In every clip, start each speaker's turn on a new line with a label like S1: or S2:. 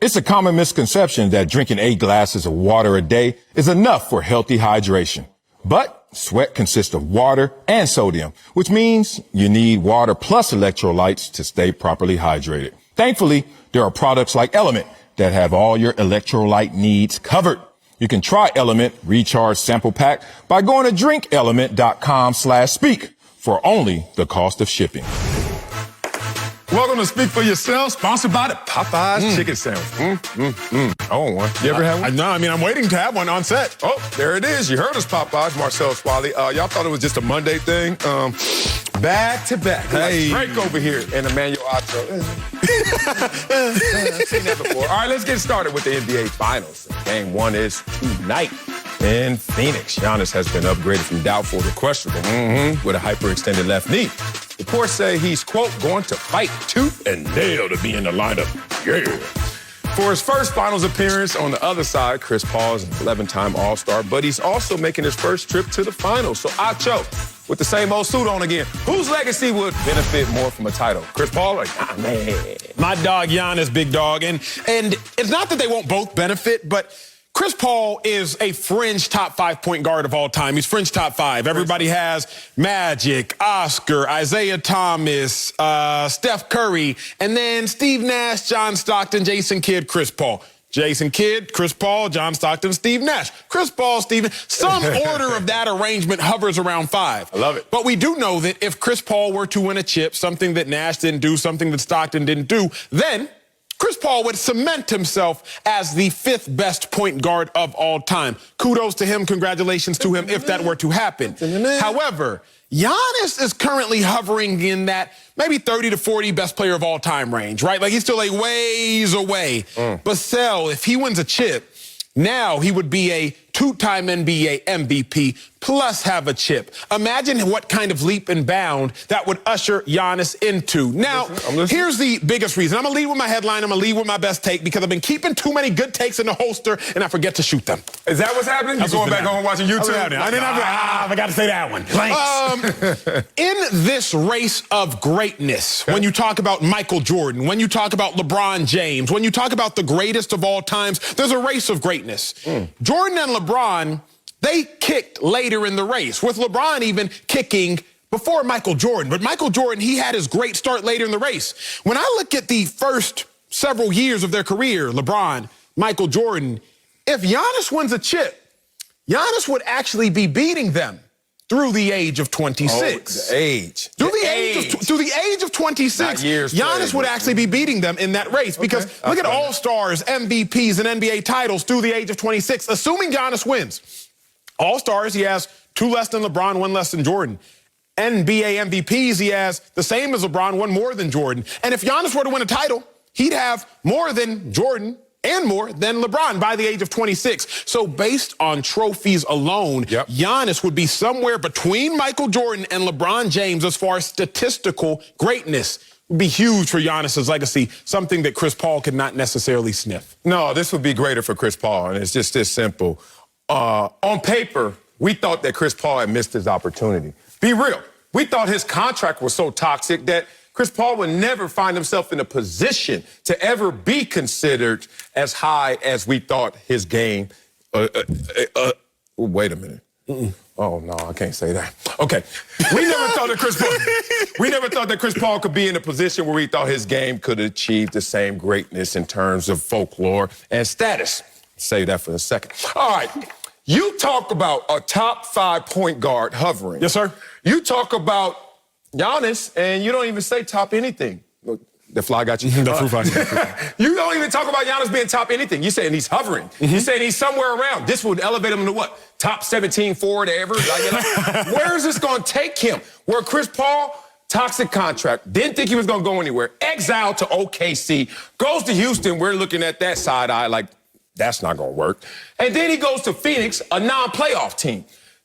S1: It's a common misconception that drinking 8 glasses of water a day is enough for healthy hydration. But sweat consists of water and sodium, which means you need water plus electrolytes to stay properly hydrated. Thankfully, there are products like Element that have all your electrolyte needs covered. You can try Element Recharge Sample Pack by going to drinkelement.com/speak for only the cost of shipping.
S2: Welcome to Speak for Yourself, sponsored by the Popeyes Chicken Sandwich. I want one. You ever had one?
S3: No, I'm waiting to have one on set.
S2: Oh, there it is. You heard us, Popeyes, Marcel Swally. Y'all thought it was just a Monday thing? Back to back.
S3: Hey.
S2: Like Drake over here and Emmanuel Otto. Seen that before. All right, let's get started with the NBA Finals. Game 1 is tonight in Phoenix. Giannis has been upgraded from doubtful to questionable with a hyperextended left knee. Reports say he's, quote, going to fight tooth and nail to be in the lineup. Yeah. For his first finals appearance on the other side, Chris Paul is an 11-time All-Star, but he's also making his first trip to the finals. So Acho, with the same old suit on again, whose legacy would benefit more from a title? Chris Paul or man?
S3: My dog Giannis, big dog. And it's not that they won't both benefit, but Chris Paul is a fringe top 5 point guard of all time. He's fringe top 5. Everybody has Magic, Oscar, Isaiah Thomas, Steph Curry, and then Steve Nash, John Stockton, Jason Kidd, Chris Paul. Jason Kidd, Chris Paul, John Stockton, Steve Nash. Chris Paul, Steven. Some order of that arrangement hovers around 5.
S2: I love it.
S3: But we do know that if Chris Paul were to win a chip, something that Nash didn't do, something that Stockton didn't do, then Chris Paul would cement himself as the 5th best point guard of all time. Kudos to him. Congratulations to him if that were to happen. However, Giannis is currently hovering in that maybe 30 to 40 best player of all time range, right? Like he's still a ways away. But Sel, if he wins a chip, now he would be a 2-time NBA MVP plus have a chip. Imagine what kind of leap and bound that would usher Giannis into. Now, here's the biggest reason. I'm going to lead with my headline. I'm going to lead with my best take because I've been keeping too many good takes in the holster and I forget to shoot them.
S2: Is that what's happening? You're going back home watching YouTube?
S3: I forgot to say that one. In this race of greatness, when you talk about Michael Jordan, when you talk about LeBron James, when you talk about the greatest of all times, there's a race of greatness. Jordan and LeBron, they kicked later in the race, with LeBron even kicking before Michael Jordan. But Michael Jordan, he had his great start later in the race. When I look at the first several years of their career, LeBron, Michael Jordan, if Giannis wins a chip, Giannis would actually be beating them through the age of 26.
S2: Oh, the age.
S3: Through the age of 26, Giannis would actually be beating them in that race because look at All-Stars, MVPs, and NBA titles through the age of 26, assuming Giannis wins. All-Stars, he has 2 less than LeBron, 1 less than Jordan. NBA MVPs, he has the same as LeBron, 1 more than Jordan. And if Giannis were to win a title, he'd have more than Jordan and more than LeBron by the age of 26. So based on trophies alone, Giannis would be somewhere between Michael Jordan and LeBron James as far as statistical greatness. Would be huge for Giannis's legacy, something that Chris Paul could not necessarily sniff.
S2: No, this would be greater for Chris Paul, and it's just this simple. On paper, we thought that Chris Paul had missed his opportunity. Be real. We thought his contract was so toxic that Chris Paul would never find himself in a position to ever be considered as high as we thought his game. Wait a minute. Oh, no, I can't say that. Okay. We never thought that Chris Paul could be in a position where we thought his game could achieve the same greatness in terms of folklore and status. Save that for a second. All right. You talk about a top 5 point guard hovering.
S3: Yes, sir.
S2: You talk about Giannis, and you don't even say top anything. Look, the fly got you. The fruit fly. You don't even talk about Giannis being top anything. You're saying he's hovering. You're saying he's somewhere around. This would elevate him to what? Top 17 forward ever? Where is this going to take him? Where Chris Paul, toxic contract, didn't think he was going to go anywhere, exiled to OKC, goes to Houston. We're looking at that side eye like, that's not going to work. And then he goes to Phoenix, a non-playoff team.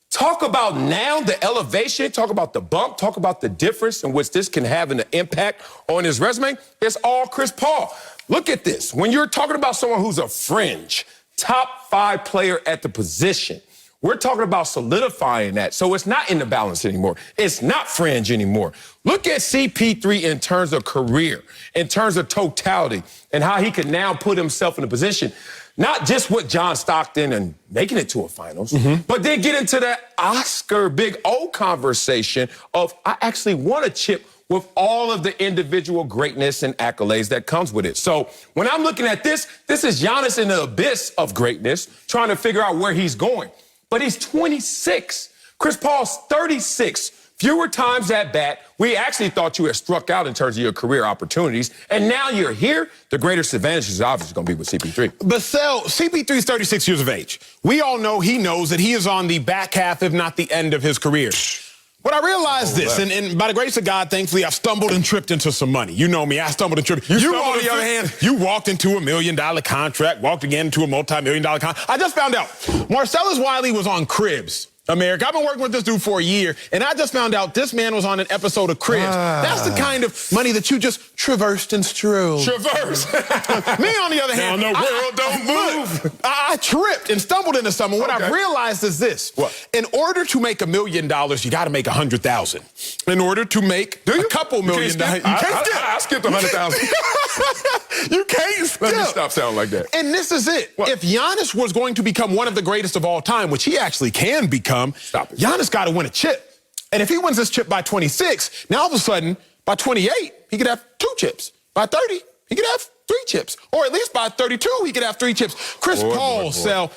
S2: Talk about now the elevation, talk about the bump, talk about the difference in which this can have an impact on his resume. It's all Chris Paul. Look at this. When you're talking about someone who's a fringe, top 5 player at the position, We're talking about solidifying that. So it's not in the balance anymore. It's not fringe anymore. Look at CP3 in terms of career, in terms of totality, and how he can now put himself in a position, not just with John Stockton and making it to a finals, but then get into that Oscar Big O conversation of, I actually won a chip with all of the individual greatness and accolades that comes with it. So when I'm looking at this is Giannis in the abyss of greatness, trying to figure out where he's going. But he's 26. Chris Paul's 36. Fewer times at bat. We actually thought you had struck out in terms of your career opportunities. And now you're here. The greatest advantage is obviously going to be with CP3.
S3: But CP3 is 36 years of age. We all know he knows that he is on the back half, if not the end of his career. But I realized this, and by the grace of God, thankfully, I've stumbled and tripped into some money. You know me, I stumbled and tripped. You on the other hand, you walked into $1 million contract, walked again into a multi-million-dollar contract. I just found out Marcellus Wiley was on Cribs. America. I've been working with this dude for a year, and I just found out this man was on an episode of Cribs. That's the kind of money that you just traversed and strolled.
S2: Traverse.
S3: Me, on the other hand,
S2: the world don't move.
S3: I tripped and stumbled into something. What I've realized is this.
S2: What?
S3: In order to make $1 million, you got to make 100,000. In order to make a couple million dollars, you can't skip.
S2: I skipped 100,000.
S3: You can't skip.
S2: Let me stop sounding like that.
S3: And this is it. What? If Giannis was going to become one of the greatest of all time, which he actually can become,
S2: stop it.
S3: Giannis got to win a chip. And if he wins this chip by 26, now all of a sudden, by 28, he could have 2 chips. By 30, he could have 3 chips. Or at least by 32, he could have 3 chips. Chris Paul,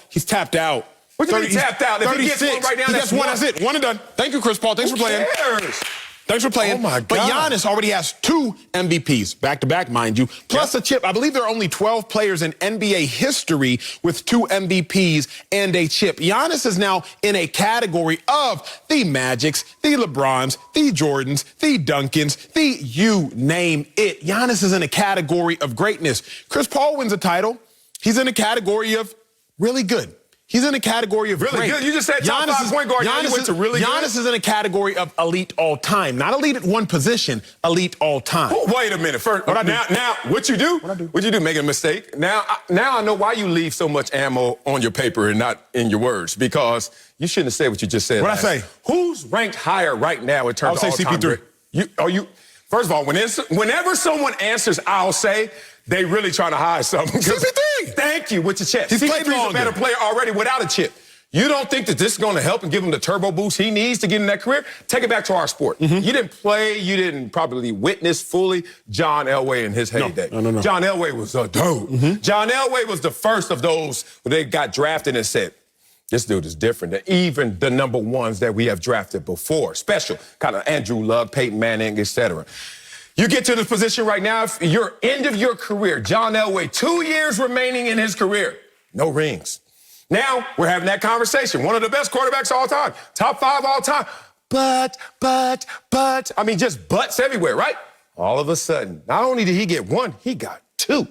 S3: he's tapped out.
S2: What do you mean tapped out? If he gets one right now,
S3: that's one. That's it. One and done. Thank you, Chris Paul. Thanks for playing.
S2: Who cares?
S3: Thanks for playing.
S2: Oh, my God.
S3: But Giannis already has 2 MVPs, back-to-back, mind you, plus a chip. I believe there are only 12 players in NBA history with 2 MVPs and a chip. Giannis is now in a category of the Magics, the LeBrons, the Jordans, the Duncans, the you name it. Giannis is in a category of greatness. Chris Paul wins a title. He's in a category of really good. He's in a category of
S2: really good. You just said top 5 point guard. Giannis went to really good.
S3: Giannis is in a category of elite all time, not elite at one position, elite all time.
S2: Oh, wait a minute. First, now, what you do? What you do? Making a mistake. Now I know why you leave so much ammo on your paper and not in your words, because you shouldn't have said what you just said.
S3: What'd I say?
S2: Who's ranked higher right now in terms of all-time?
S3: I'll say
S2: CP3. First of all, whenever someone answers, I'll say, they really trying to hide something.
S3: CP3!
S2: Thank you, with your chip.
S3: He's played
S2: CP3's a better player already without a chip. You don't think that this is going to help and give him the turbo boost he needs to get in that career? Take it back to our sport. You didn't play, you didn't probably witness fully John Elway in his heyday.
S3: No.
S2: John Elway was a dude. John Elway was the first of those when they got drafted and said, this dude is different than even the number ones that we have drafted before. Special, kind of Andrew Luck, Peyton Manning, etc. You get to this position right now, if you're end of your career, John Elway, 2 years remaining in his career, no rings. Now, we're having that conversation. One of the best quarterbacks all time, top 5 all time. But, I mean, just buts everywhere, right? All of a sudden, not only did he get 1, he got 2.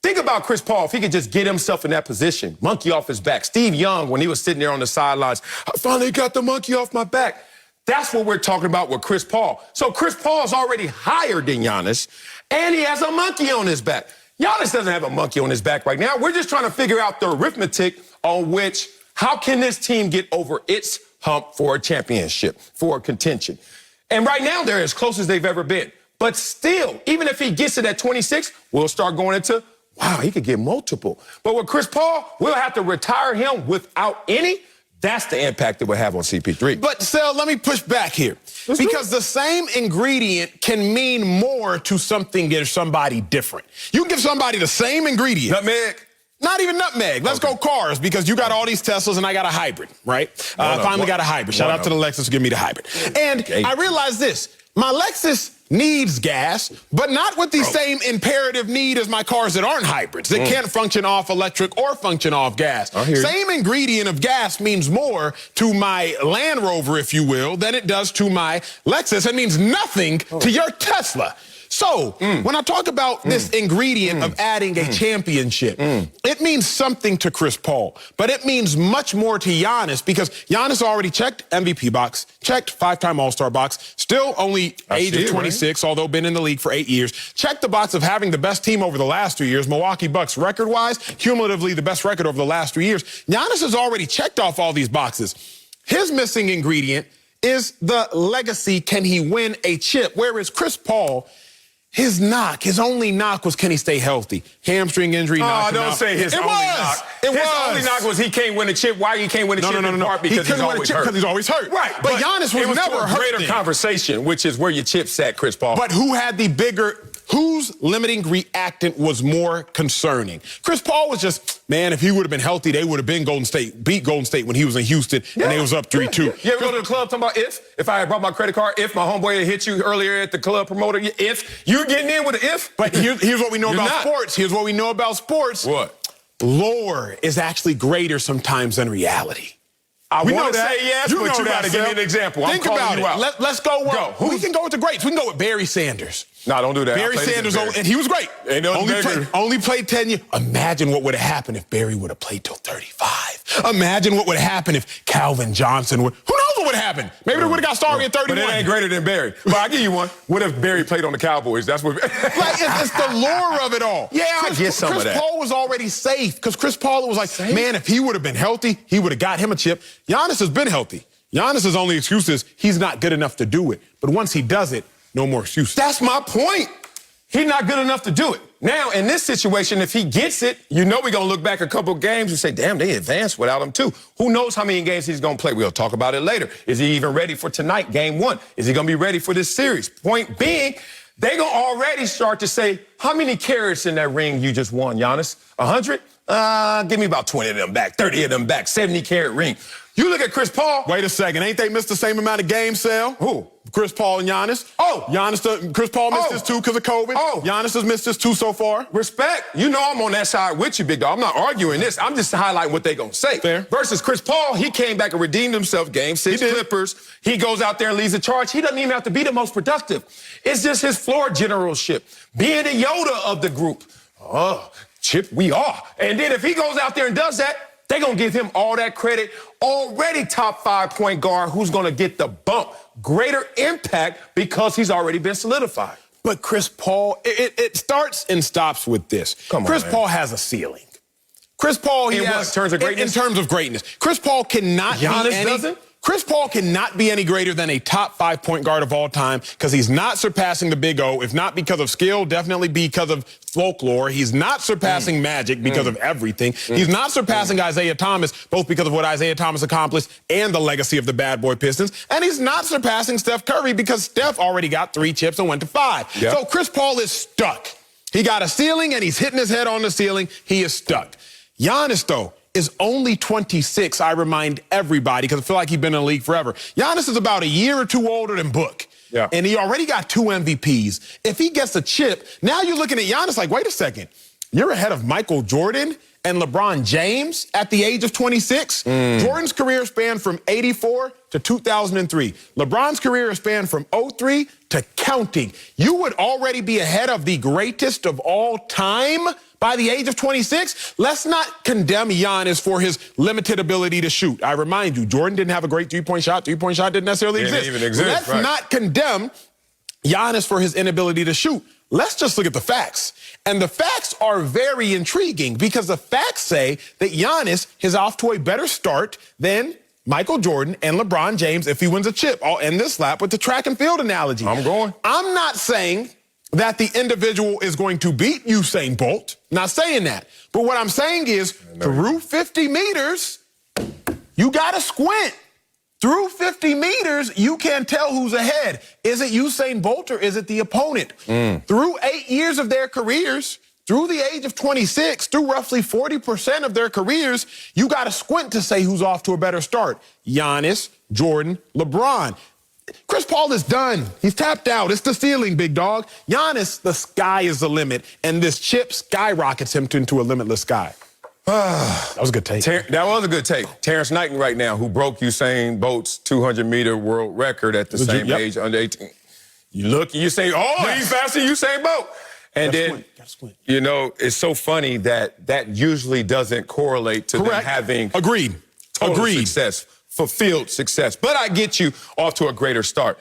S2: Think about Chris Paul, if he could just get himself in that position, monkey off his back. Steve Young, when he was sitting there on the sidelines, I finally got the monkey off my back. That's what we're talking about with Chris Paul. So Chris Paul's already higher than Giannis, and he has a monkey on his back. Giannis doesn't have a monkey on his back right now. We're just trying to figure out the arithmetic on which, how can this team get over its hump for a championship, for a contention? And right now, they're as close as they've ever been. But still, even if he gets it at 26, we'll start going into, wow, he could get multiple. But with Chris Paul, we'll have to retire him without any. That's the impact it would have on CP3.
S3: But, Sel, let me push back here. Because the same ingredient can mean more to something or somebody different. You can give somebody the same ingredient.
S2: Nutmeg.
S3: Not even nutmeg. Let's go cars, because you got all these Teslas and I got a hybrid, right? I finally got a hybrid. Shout out to the Lexus to give me the hybrid. And I realized this. My Lexus needs gas, but not with the same imperative need as my cars that aren't hybrids. That can't function off electric or function off gas. Same ingredient of gas means more to my Land Rover, if you will, than it does to my Lexus. It means nothing to your Tesla. So, when I talk about this ingredient of adding a championship, it it means something to Chris Paul, but it means much more to Giannis because Giannis already checked MVP box, checked 5-time All-Star box, still only age of 26, right? Although been in the league for 8 years, checked the box of having the best team over the last 2 years, Milwaukee Bucks record-wise, cumulatively the best record over the last 3 years. Giannis has already checked off all these boxes. His missing ingredient is the legacy. Can he win a chip? Whereas Chris Paul, his only knock was, can he stay healthy? Hamstring injury knocked him out.
S2: Don't say his only knock. His only knock was he can't win a chip. Why he can't win a chip? In part because he's always hurt.
S3: Because he's always hurt.
S2: Right.
S3: But Giannis was never hurt.
S2: Greater conversation, which is where your chip sat, Chris Paul.
S3: But who had the bigger... Whose limiting reactant was more concerning? Chris Paul was just, man, if he would have been healthy, they would have been beat Golden State when he was in Houston, and they was up 3-2.
S2: You ever go to the club talking about if I had brought my credit card, if my homeboy had hit you earlier at the club promoter, if you're getting in with an if?
S3: But here's what we know about sports. Here's what we know about sports.
S2: What?
S3: Lore is actually greater sometimes than reality.
S2: I want to say yes, but you got to give me an example.
S3: Think about it. Let's go. We can go with the greats. We can go with Barry Sanders.
S2: No, don't do that.
S3: Barry Sanders, and he was great. Only played 10 years. Imagine what would have happened if Barry would have played till 35. Imagine what would have happened if Calvin Johnson would. Who knows what would have happened? Maybe they would have got started at 31.
S2: But it ain't greater than Barry. But I'll give you one. What if Barry played on the Cowboys? That's what.
S3: It's the lure of it all.
S2: Yeah, I get some of that.
S3: Chris Paul was already safe because Chris Paul was like, man, if he would have been healthy, he would have got him a chip. Giannis has been healthy. Giannis's only excuse is he's not good enough to do it. But once he does it, no more excuses.
S2: That's my point. He's not good enough to do it. Now, in this situation, if he gets it, you know we're going to look back a couple games and say, damn, they advanced without him, too. Who knows how many games he's going to play? We'll talk about it later. Is he even ready for tonight, game 1? Is he going to be ready for this series? Point being, they're going to already start to say, how many carats in that ring you just won, Giannis? 100? Give me about 20 of them back, 30 of them back, 70-carat ring. You look at Chris Paul.
S3: Wait a second. Ain't they missed the same amount of games, Sal?
S2: Who?
S3: Chris Paul and Giannis. Chris Paul missed his 2 because of COVID. Giannis has missed his 2 so far.
S2: Respect. You know I'm on that side with you, big dog. I'm not arguing this. I'm just highlighting what they going to say.
S3: Fair.
S2: Versus Chris Paul, he came back and redeemed himself. Game 6 Clippers. He goes out there and leads a charge. He doesn't even have to be the most productive. It's just his floor generalship. Being the Yoda of the group. Chip, we are. And then if he goes out there and does that, they're going to give him all that credit. Already top 5 point guard who's going to get the bump. Greater impact because he's already been solidified.
S3: But Chris Paul, it starts and stops with this. Chris Paul has a ceiling. Chris Paul,
S2: in terms of greatness?
S3: In terms of greatness. Chris Paul cannot Chris Paul cannot be any greater than a top 5 point guard of all time because he's not surpassing the Big O, if not because of skill, definitely because of folklore. He's not surpassing Magic because of everything. He's not surpassing Isaiah Thomas, both because of what Isaiah Thomas accomplished and the legacy of the bad boy Pistons. And he's not surpassing Steph Curry because Steph already got 3 chips and went to 5. Yep. So Chris Paul is stuck. He got a ceiling and he's hitting his head on the ceiling. He is stuck. Giannis, though, is only 26, I remind everybody, because I feel like he's been in the league forever. Giannis is about a year or 2 older than Book.
S2: Yeah.
S3: And he already got 2 MVPs. If he gets a chip, now you're looking at Giannis like, wait a second. You're ahead of Michael Jordan and LeBron James at the age of 26. Jordan's career spanned from 84 to 2003. LeBron's career spanned from 03 to counting. You would already be ahead of the greatest of all time by the age of 26. Let's not condemn Giannis for his limited ability to shoot. I remind you, Jordan didn't have a great three-point shot. Three-point shot didn't necessarily exist. Let's not condemn Giannis for his inability to shoot. Let's just look at the facts. And the facts are very intriguing because the facts say that Giannis is off to a better start than Michael Jordan and LeBron James if he wins a chip. I'll end this lap with the track and field analogy.
S2: I'm going.
S3: I'm not saying that the individual is going to beat Usain Bolt. Not saying that. But what I'm saying is through 50 meters, you got to squint. Through 50 meters, you can't tell who's ahead. Is it Usain Bolt or is it the opponent? Through 8 years of their careers, through the age of 26, through roughly 40% of their careers, you got to squint to say who's off to a better start. Giannis, Jordan, LeBron. Chris Paul is done. He's tapped out. It's the ceiling, big dog. Giannis, the sky is the limit, and this chip skyrockets him into a limitless sky. That was a good take.
S2: That was a good take. Terrence Knighton right now, who broke Usain Bolt's 200-meter world record at the same age, under 18. You look and you say, he's faster than Usain Bolt. And then, you know, it's so funny that that usually doesn't correlate to them having total success, fulfilled success. But I get you off to a greater start.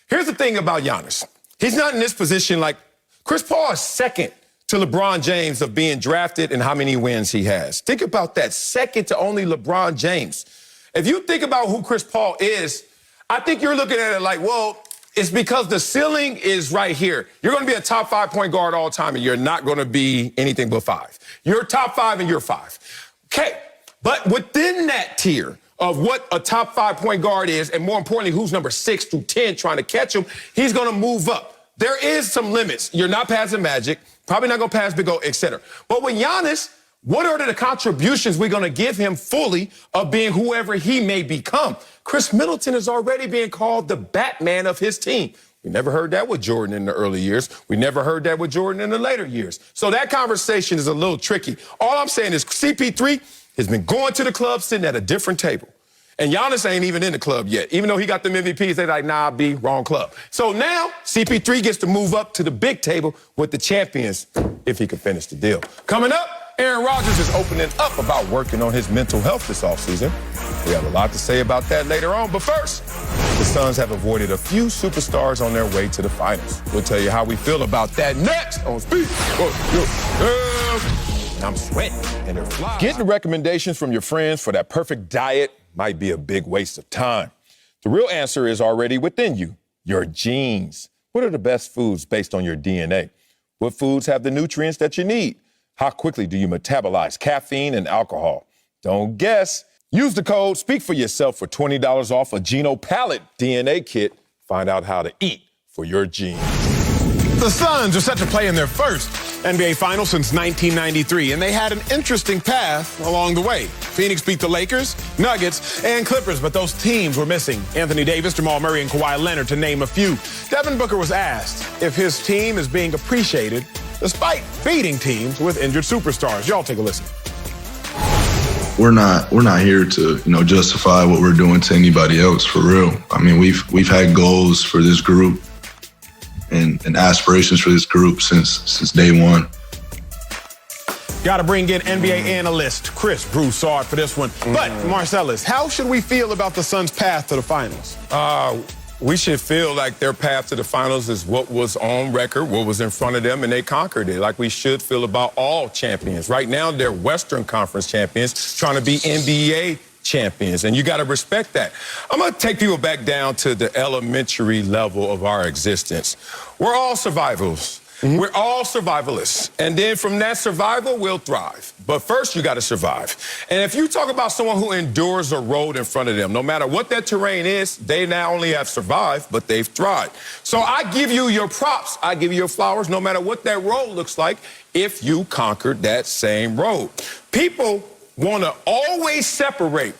S2: Here's the thing about Giannis. He's not in this position like Chris Paul is second to LeBron James of being drafted and how many wins he has. Think about that, second to only LeBron James. If you think about who Chris Paul is, I think you're looking at it like, well, it's because the ceiling is right here. You're going to be a top 5 point guard all time, and you're not going to be anything but 5. You're top 5 and you're 5. Okay, but within that tier of what a top 5 point guard is, and more importantly, who's number 6 through 10 trying to catch him, he's going to move up. There is some limits. You're not passing Magic, probably not going to pass Big O, etc. But with Giannis, what are the contributions we're going to give him fully of being whoever he may become? Chris Middleton is already being called the Batman of his team. We never heard that with Jordan in the early years. We never heard that with Jordan in the later years. So that conversation is a little tricky. All I'm saying is CP3 has been going to the club sitting at a different table. And Giannis ain't even in the club yet. Even though he got them MVPs, they're like, nah, B, wrong club. So now CP3 gets to move up to the big table with the champions if he can finish the deal. Coming up, Aaron Rodgers is opening up about working on his mental health this offseason. We have a lot to say about that later on. But first, the Suns have avoided a few superstars on their way to the finals. We'll tell you how we feel about that next on Speed. I'm sweating and they're flying. Getting recommendations from your friends for that perfect diet might be a big waste of time. The real answer is already within you, your genes. What are the best foods based on your DNA? What foods have the nutrients that you need? How quickly do you metabolize caffeine and alcohol? Don't guess. Use the code Speak for Yourself for $20 off a Geno Palette DNA kit. Find out how to eat for your genes.
S3: The Suns are set to play in their first NBA Finals since 1993, and they had an interesting path along the way. Phoenix beat the Lakers, Nuggets, and Clippers, but those teams were missing Anthony Davis, Jamal Murray, and Kawhi Leonard, to name a few. Devin Booker was asked if his team is being appreciated despite beating teams with injured superstars. Y'all take a listen.
S4: We're not here to, justify what we're doing to anybody else, for real. I mean, we've had goals for this group and aspirations for this group since day one.
S3: Got to bring in NBA analyst Chris Broussard for this one. But Marcellus, how should we feel about the Suns' path to the finals?
S2: We should feel like their path to the finals is what was on record, what was in front of them, and they conquered it. Like we should feel about all champions. Right now, they're Western Conference champions trying to be NBA champions, and you got to respect that. I'm going to take people back down to the elementary level of our existence. We're all survivors. We're all survivalists. And then from that survival, we'll thrive. But first, you got to survive. And if you talk about someone who endures a road in front of them, no matter what that terrain is, they not only have survived, but they've thrived. So I give you your props. I give you your flowers, no matter what that road looks like, if you conquered that same road. People want to always separate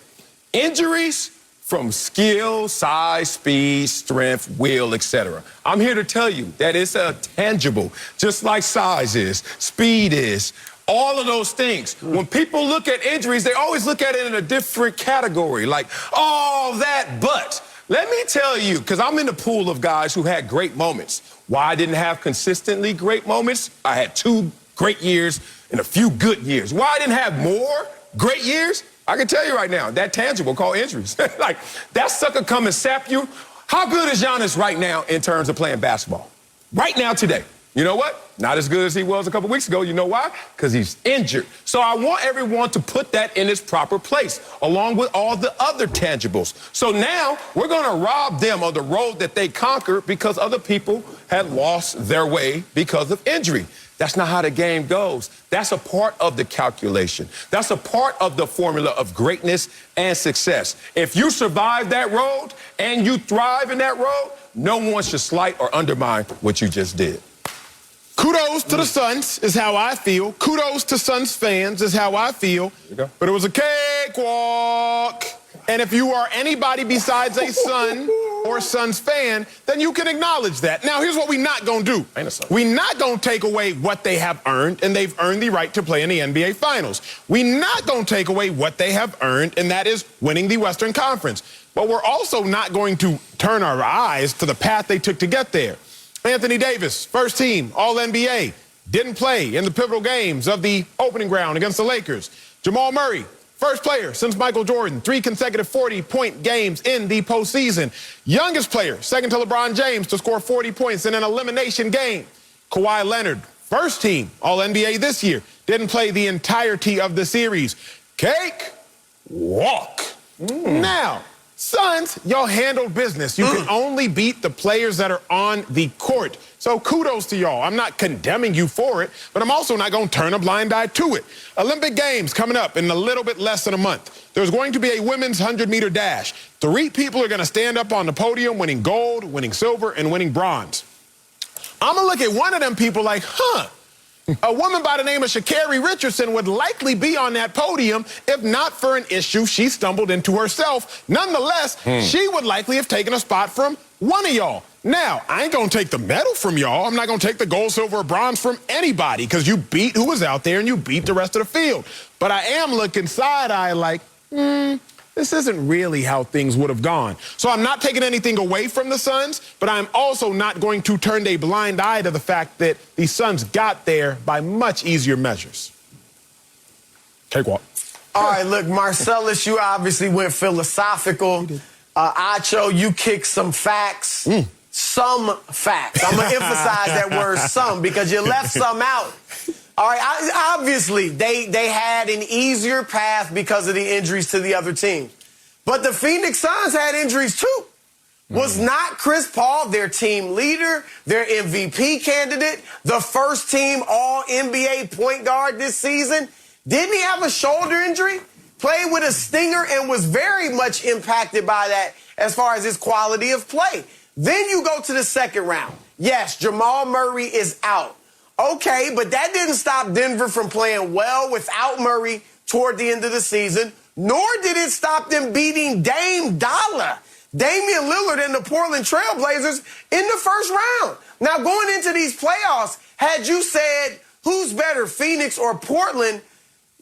S2: injuries from skill, size, speed, strength, will, etc. I'm here to tell you that it's a tangible, just like size is, speed is, all of those things. When people look at injuries, they always look at it in a different category, like, oh, that, but. Let me tell you, because I'm in the pool of guys who had great moments. Why I didn't have consistently great moments? I had 2 great years and a few good years. Why I didn't have more great years? I can tell you right now, that tangible called injuries. Like, that sucker come and sap you. How good is Giannis right now in terms of playing basketball? Right now, today. You know what? Not as good as he was a couple weeks ago. You know why? Because he's injured. So I want everyone to put that in its proper place, along with all the other tangibles. So now we're going to rob them of the road that they conquered because other people had lost their way because of injury. That's not how the game goes. That's a part of the calculation. That's a part of the formula of greatness and success. If you survive that road and you thrive in that road, no one should slight or undermine what you just did.
S3: Kudos to the Suns is how I feel. Kudos to Suns fans is how I feel. But it was a cakewalk. And if you are anybody besides a Sun or Suns fan, then you can acknowledge that. Now, here's what we're not going to do. We're not going to take away what they have earned, and they've earned the right to play in the NBA Finals. We're not going to take away what they have earned, and that is winning the Western Conference. But we're also not going to turn our eyes to the path they took to get there. Anthony Davis, first team, All-NBA. didn't play in the pivotal games of the opening round against the Lakers. Jamal Murray, first player since Michael Jordan, 3 consecutive 40-point games in the postseason. Youngest player, second to LeBron James, to score 40 points in an elimination game. Kawhi Leonard, first team All-NBA this year, didn't play the entirety of the series. Cake, walk. Now, Suns, y'all handled business. You can only beat the players that are on the court. So kudos to y'all. I'm not condemning you for it, but I'm also not going to turn a blind eye to it. Olympic Games coming up in a little bit less than a month. There's going to be a women's 100-meter dash. 3 people are going to stand up on the podium winning gold, winning silver, and winning bronze. I'm going to look at one of them people like, a woman by the name of Sha'Carri Richardson would likely be on that podium if not for an issue she stumbled into herself. Nonetheless, she would likely have taken a spot from one of y'all. Now, I ain't going to take the medal from y'all. I'm not going to take the gold, silver, or bronze from anybody because you beat who was out there and you beat the rest of the field. But I am looking side-eye like, this isn't really how things would have gone. So I'm not taking anything away from the Suns, but I'm also not going to turn a blind eye to the fact that the Suns got there by much easier measures. Cakewalk.
S5: All right, look, Marcellus, you obviously went philosophical. Acho, you kicked some facts. Some facts. I'm going to emphasize that word some because you left some out. All right, obviously, they had an easier path because of the injuries to the other team. But the Phoenix Suns had injuries, too. Was not Chris Paul their team leader, their MVP candidate, the first team All-NBA point guard this season? Didn't he have a shoulder injury? Played with a stinger and was very much impacted by that as far as his quality of play. Then you go to the second round. Yes, Jamal Murray is out. Okay, but that didn't stop Denver from playing well without Murray toward the end of the season, nor did it stop them beating Damian Lillard and the Portland Trailblazers in the first round. Now, going into these playoffs, had you said, who's better, Phoenix or Portland?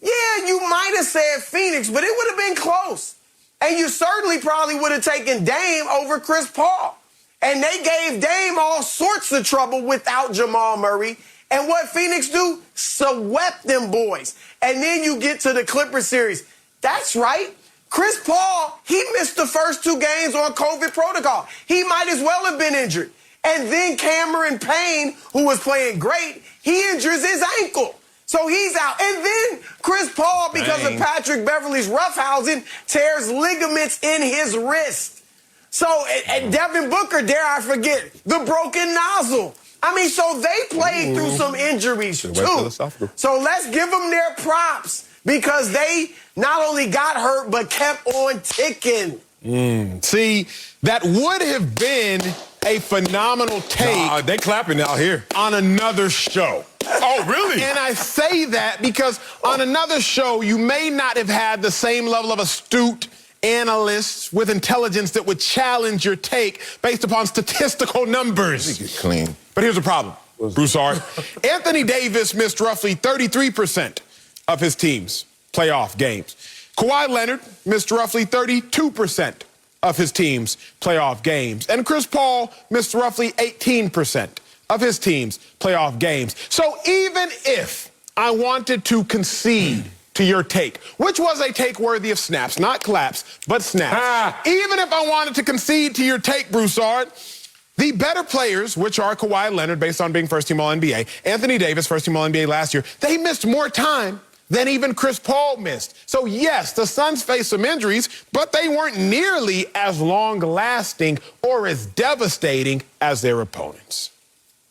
S5: Yeah, you might have said Phoenix, but it would have been close. And you certainly probably would have taken Dame over Chris Paul. And they gave Dame all sorts of trouble without Jamal Murray. And what Phoenix do? Swept them boys. And then you get to the Clippers series. That's right. Chris Paul, he missed the first 2 games on COVID protocol. He might as well have been injured. And then Cameron Payne, who was playing great, he injures his ankle. So he's out. And then Chris Paul, because of Patrick Beverley's roughhousing, tears ligaments in his wrist. So, and Devin Booker, dare I forget, the broken nozzle. I mean, so they played through some injuries, too. So let's give them their props because they not only got hurt, but kept on ticking.
S3: See, that would have been a phenomenal take.
S2: They clapping out here.
S3: On another show.
S2: Oh, really?
S3: And I say that because on another show, you may not have had the same level of astute analysts with intelligence that would challenge your take based upon statistical numbers.
S2: Get clean.
S3: But here's the problem, Broussard. Anthony Davis missed roughly 33% of his team's playoff games. Kawhi Leonard missed roughly 32% of his team's playoff games. And Chris Paul missed roughly 18% of his team's playoff games. So even if I wanted to concede to your take, which was a take worthy of snaps, not claps, but snaps. Even if I wanted to concede to your take, Broussard, the better players, which are Kawhi Leonard, based on being first-team All-NBA, Anthony Davis, first-team All-NBA last year, they missed more time than even Chris Paul missed. So, yes, the Suns faced some injuries, but they weren't nearly as long-lasting or as devastating as their opponents.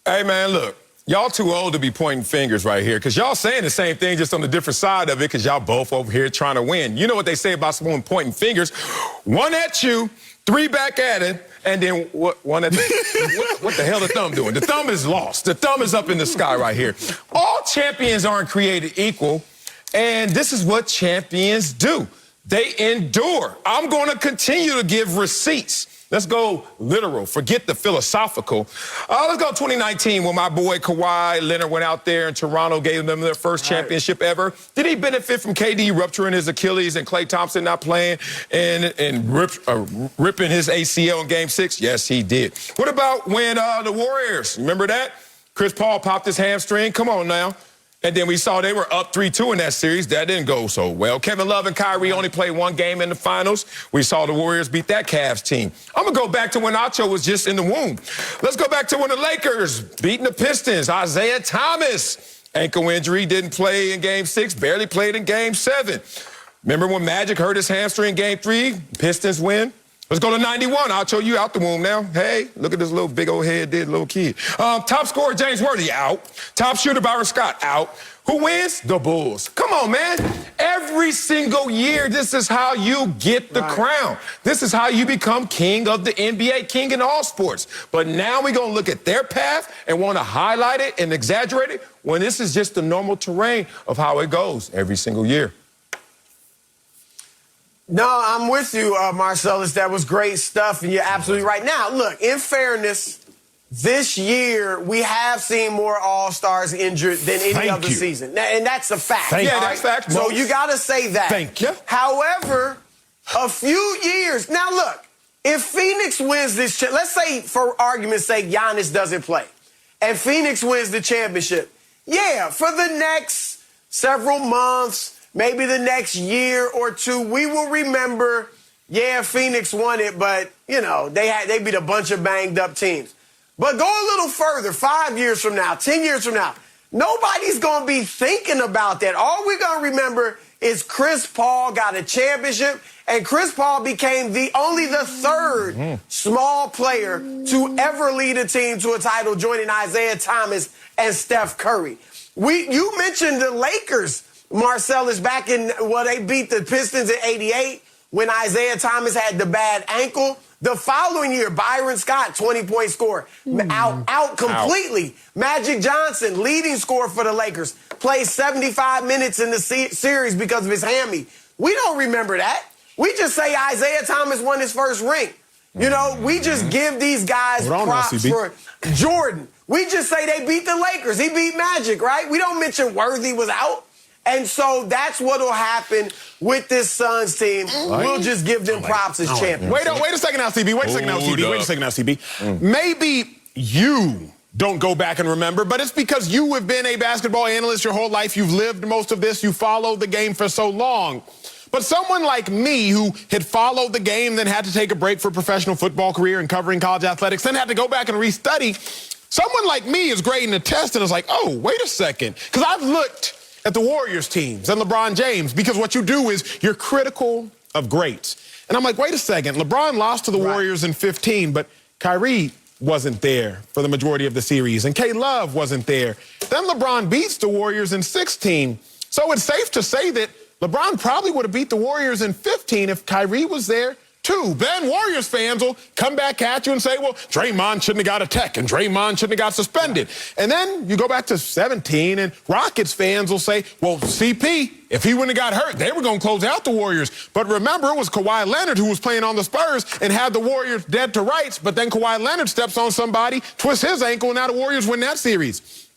S2: Hey, man, look. Y'all too old to be pointing fingers right here because y'all saying the same thing just on the different side of it because y'all both over here trying to win. You know what they say about someone pointing fingers? One at you, 3 back at it, and then one at what the hell the thumb doing? The thumb is lost. The thumb is up in the sky right here. All champions aren't created equal, and this is what champions do. They endure. I'm going to continue to give receipts. Let's go literal. Forget the philosophical. Let's go 2019 when my boy Kawhi Leonard went out there in Toronto, gave them their first championship ever. Did he benefit from KD rupturing his Achilles and Klay Thompson not playing and ripping his ACL in Game 6? Yes, he did. What about when the Warriors, remember that? Chris Paul popped his hamstring. Come on now. And then we saw they were up 3-2 in that series. That didn't go so well. Kevin Love and Kyrie only played one game in the finals. We saw the Warriors beat that Cavs team. I'm going to go back to when Acho was just in the womb. Let's go back to when the Lakers beating the Pistons. Isaiah Thomas, ankle injury, didn't play in Game 6, barely played in Game 7. Remember when Magic hurt his hamstring in Game 3? Pistons win. Let's go to 91. I'll show you out the womb now. Hey, look at this little big old head, little kid. Top scorer, James Worthy, out. Top shooter, Byron Scott, out. Who wins? The Bulls. Come on, man. Every single year, this is how you get the crown. This is how you become king of the NBA, king in all sports. But now we're going to look at their path and want to highlight it and exaggerate it when this is just the normal terrain of how it goes every single year.
S5: No, I'm with you, Marcellus. That was great stuff, and you're absolutely right. Now, look, in fairness, this year we have seen more All-Stars injured than any other season. And that's a fact.
S2: That's fact.
S5: So you got to say that.
S2: Thank you.
S5: However, a few years. Now, look, if Phoenix wins this, let's say, for argument's sake, Giannis doesn't play, and Phoenix wins the championship. Yeah, for the next several months, maybe the next year or two, we will remember, yeah, Phoenix won it, but, you know, they beat a bunch of banged-up teams. But go a little further, 5 years from now, 10 years from now, nobody's going to be thinking about that. All we're going to remember is Chris Paul got a championship, and Chris Paul became only the third small player to ever lead a team to a title, joining Isaiah Thomas and Steph Curry. You mentioned the Lakers, Marcellus, back in, they beat the Pistons in '88 when Isaiah Thomas had the bad ankle. The following year, Byron Scott, 20-point scorer, out completely. Magic Johnson, leading scorer for the Lakers, played 75 minutes in the series because of his hammy. We don't remember that. We just say Isaiah Thomas won his first ring. You know, we just give these guys props for Jordan. We just say they beat the Lakers. He beat Magic, right? We don't mention Worthy was out. And so that's what will happen with this Suns team. We'll just give them props as champions.
S3: Wait a second now, CB. Wait a second now, CB. Maybe you don't go back and remember, but it's because you have been a basketball analyst your whole life. You've lived most of this. You followed the game for so long. But someone like me who had followed the game, then had to take a break for a professional football career and covering college athletics, then had to go back and restudy, someone like me is grading a test and is like, oh, wait a second. Because I've looked at the Warriors teams and LeBron James, because what you do is you're critical of greats. And I'm like, wait a second, LeBron lost to the Warriors in 15, but Kyrie wasn't there for the majority of the series, and K-Love wasn't there. Then LeBron beats the Warriors in 16. So it's safe to say that LeBron probably would have beat the Warriors in 15 if Kyrie was there too. Then Warriors fans will come back at you and say, well, Draymond shouldn't have got a tech and Draymond shouldn't have got suspended. And then you go back to 17 and Rockets fans will say, well, CP, if he wouldn't have got hurt, they were going to close out the Warriors. But remember, it was Kawhi Leonard who was playing on the Spurs and had the Warriors dead to rights. But then Kawhi Leonard steps on somebody, twists his ankle, and now the Warriors win that series.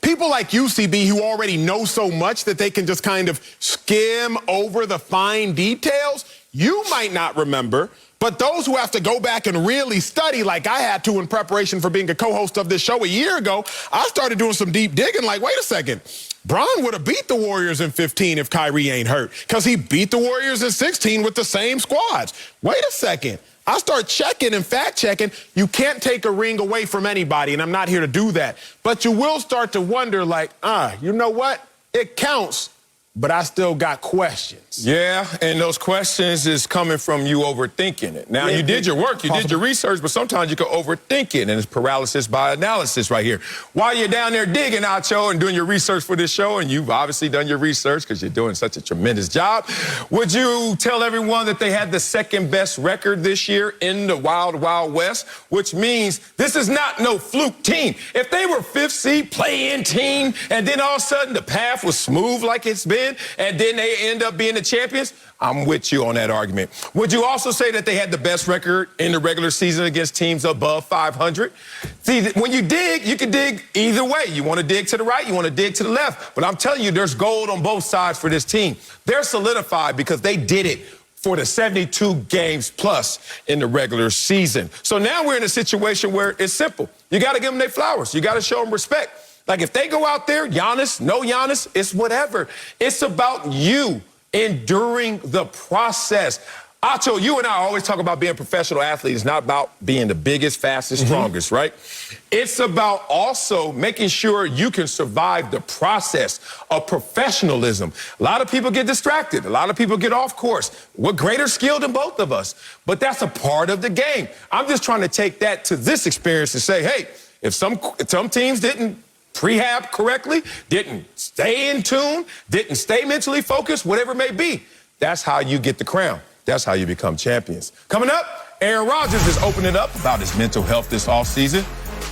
S3: People like you, CB, who already know so much that they can just kind of skim over the fine details, you might not remember, but those who have to go back and really study, like I had to in preparation for being a co-host of this show a year ago, I started doing some deep digging like, wait a second, Bron would have beat the Warriors in 15 if Kyrie ain't hurt, because he beat the Warriors in 16 with the same squads. Wait a second. I start checking and fact-checking. You can't take a ring away from anybody, and I'm not here to do that. But you will start to wonder, like, you know what? It counts, but I still got questions.
S2: Yeah, and those questions is coming from you overthinking it. Now, you did your work, you did your research, but sometimes you can overthink it, and it's paralysis by analysis right here. While you're down there digging, Acho, and doing your research for this show, and you've obviously done your research because you're doing such a tremendous job, would you tell everyone that they had the second best record this year in the Wild Wild West, which means this is not no fluke team. If they were fifth seed play-in team, and then all of a sudden the path was smooth like it's been, and then they end up being the champions, I'm with you on that argument. Would you also say that they had the best record in the regular season against teams above 500? See, when you dig, you can dig either way. You want to dig to the right, you want to dig to the left. But I'm telling you, there's gold on both sides for this team. They're solidified because they did it for the 72 games plus in the regular season. So now we're in a situation where it's simple. You got to give them their flowers. You got to show them respect. Like if they go out there, Giannis, no Giannis, it's whatever. It's about you enduring the process. Acho, you and I always talk about being professional athletes. It's not about being the biggest, fastest, strongest, right? It's about also making sure you can survive the process of professionalism. A lot of people get distracted. A lot of people get off course. We're greater skilled than both of us, but that's a part of the game. I'm just trying to take that to this experience and say, hey, if some teams didn't prehab correctly, didn't stay in tune, didn't stay mentally focused, whatever it may be, that's how you get the crown. That's how you become champions. Coming up, Aaron Rodgers is opening up about his mental health this offseason.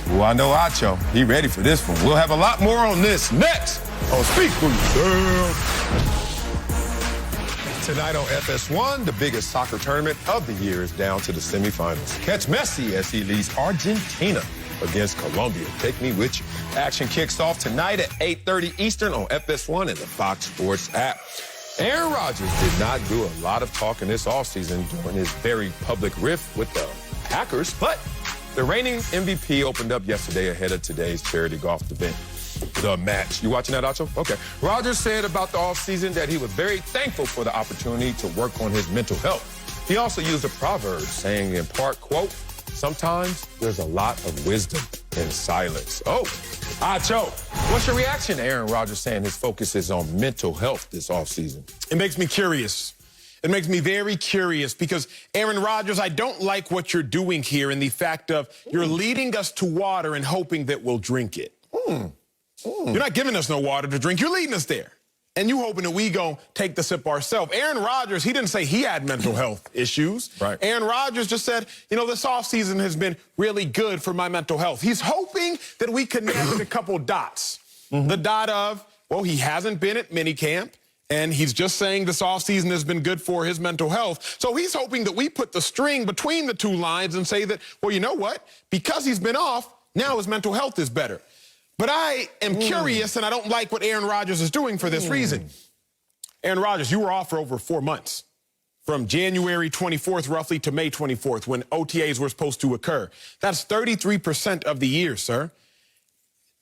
S2: Well, I know Acho. He ready for this one. We'll have a lot more on this next on Speak For Yourself. Tonight on FS1, the biggest soccer tournament of the year is down to the semifinals. Catch Messi as he leads Argentina against Colombia. Take me with you. Action kicks off tonight at 8:30 Eastern on FS1 and the Fox Sports app. Aaron Rodgers did not do a lot of talking this offseason during his very public rift with the Packers, but the reigning MVP opened up yesterday ahead of today's charity golf event, The Match. You watching that, Acho? Okay. Rodgers said about the offseason that he was very thankful for the opportunity to work on his mental health. He also used a proverb saying in part, quote, sometimes there's a lot of wisdom in silence. Oh, Acho, what's your reaction to Aaron Rodgers saying his focus is on mental health this offseason?
S3: It makes me curious. It makes me very curious because, Aaron Rodgers, I don't like what you're doing here in the fact of you're leading us to water and hoping that we'll drink it. You're not giving us no water to drink. You're leading us there. And you hoping that we go take the sip ourselves. Aaron Rodgers, he didn't say he had mental health issues.
S2: Right.
S3: Aaron Rodgers just said, you know, this offseason has been really good for my mental health. He's hoping that we connect a couple dots. The dot of, well, he hasn't been at minicamp, and he's just saying this offseason has been good for his mental health. So he's hoping that we put the string between the two lines and say that, well, you know what? Because he's been off, now his mental health is better. But I am curious, and I don't like what Aaron Rodgers is doing for this reason. Aaron Rodgers, you were off for over 4 months, from January 24th roughly to May 24th, when OTAs were supposed to occur. That's 33% of the year, sir.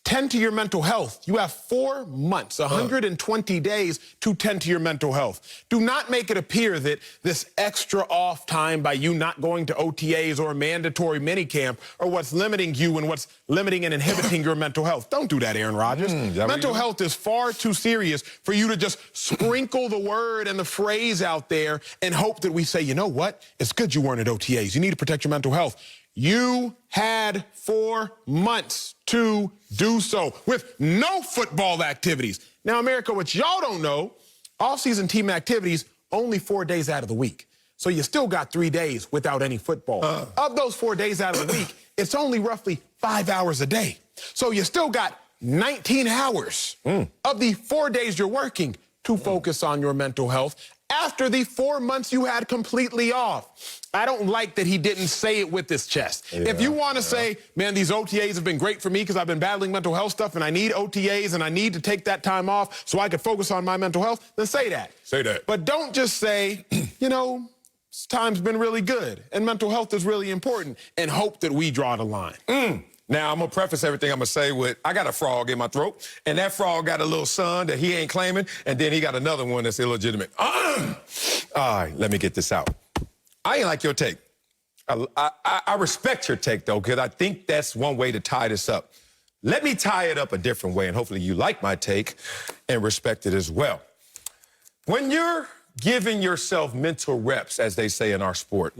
S3: Tend to your mental health. You have 4 months, 120 days to tend to your mental health. Do not make it appear that this extra off time by you not going to OTAs or a mandatory minicamp are what's limiting you and what's limiting and inhibiting your mental health. Don't do that, Aaron Rodgers. Mental health is far too serious for you to just sprinkle the word and the phrase out there and hope that we say, you know what? It's good you weren't at OTAs. You need to protect your mental health. You had 4 months to do so with no football activities. Now, America, what y'all don't know, off-season team activities, only 4 days out of the week. So you still got 3 days without any football. Of those 4 days out of the week, it's only roughly 5 hours a day. So you still got 19 hours of the 4 days you're working to focus on your mental health after the 4 months you had completely off. I don't like that he didn't say it with his chest. If you want to say, man, these OTAs have been great for me because I've been battling mental health stuff and I need OTAs and I need to take that time off so I can focus on my mental health, then say that.
S2: Say that.
S3: But don't just say, you know, this time's been really good and mental health is really important and hope that we draw the line.
S2: Now, I'm going to preface everything I'm going to say with, I got a frog in my throat, and that frog got a little son that he ain't claiming, and then he got another one that's illegitimate. All right, let me get this out. I ain't like your take. I respect your take, though, because I think that's one way to tie this up. Let me tie it up a different way, and hopefully you like my take and respect it as well. When you're giving yourself mental reps, as they say in our sport,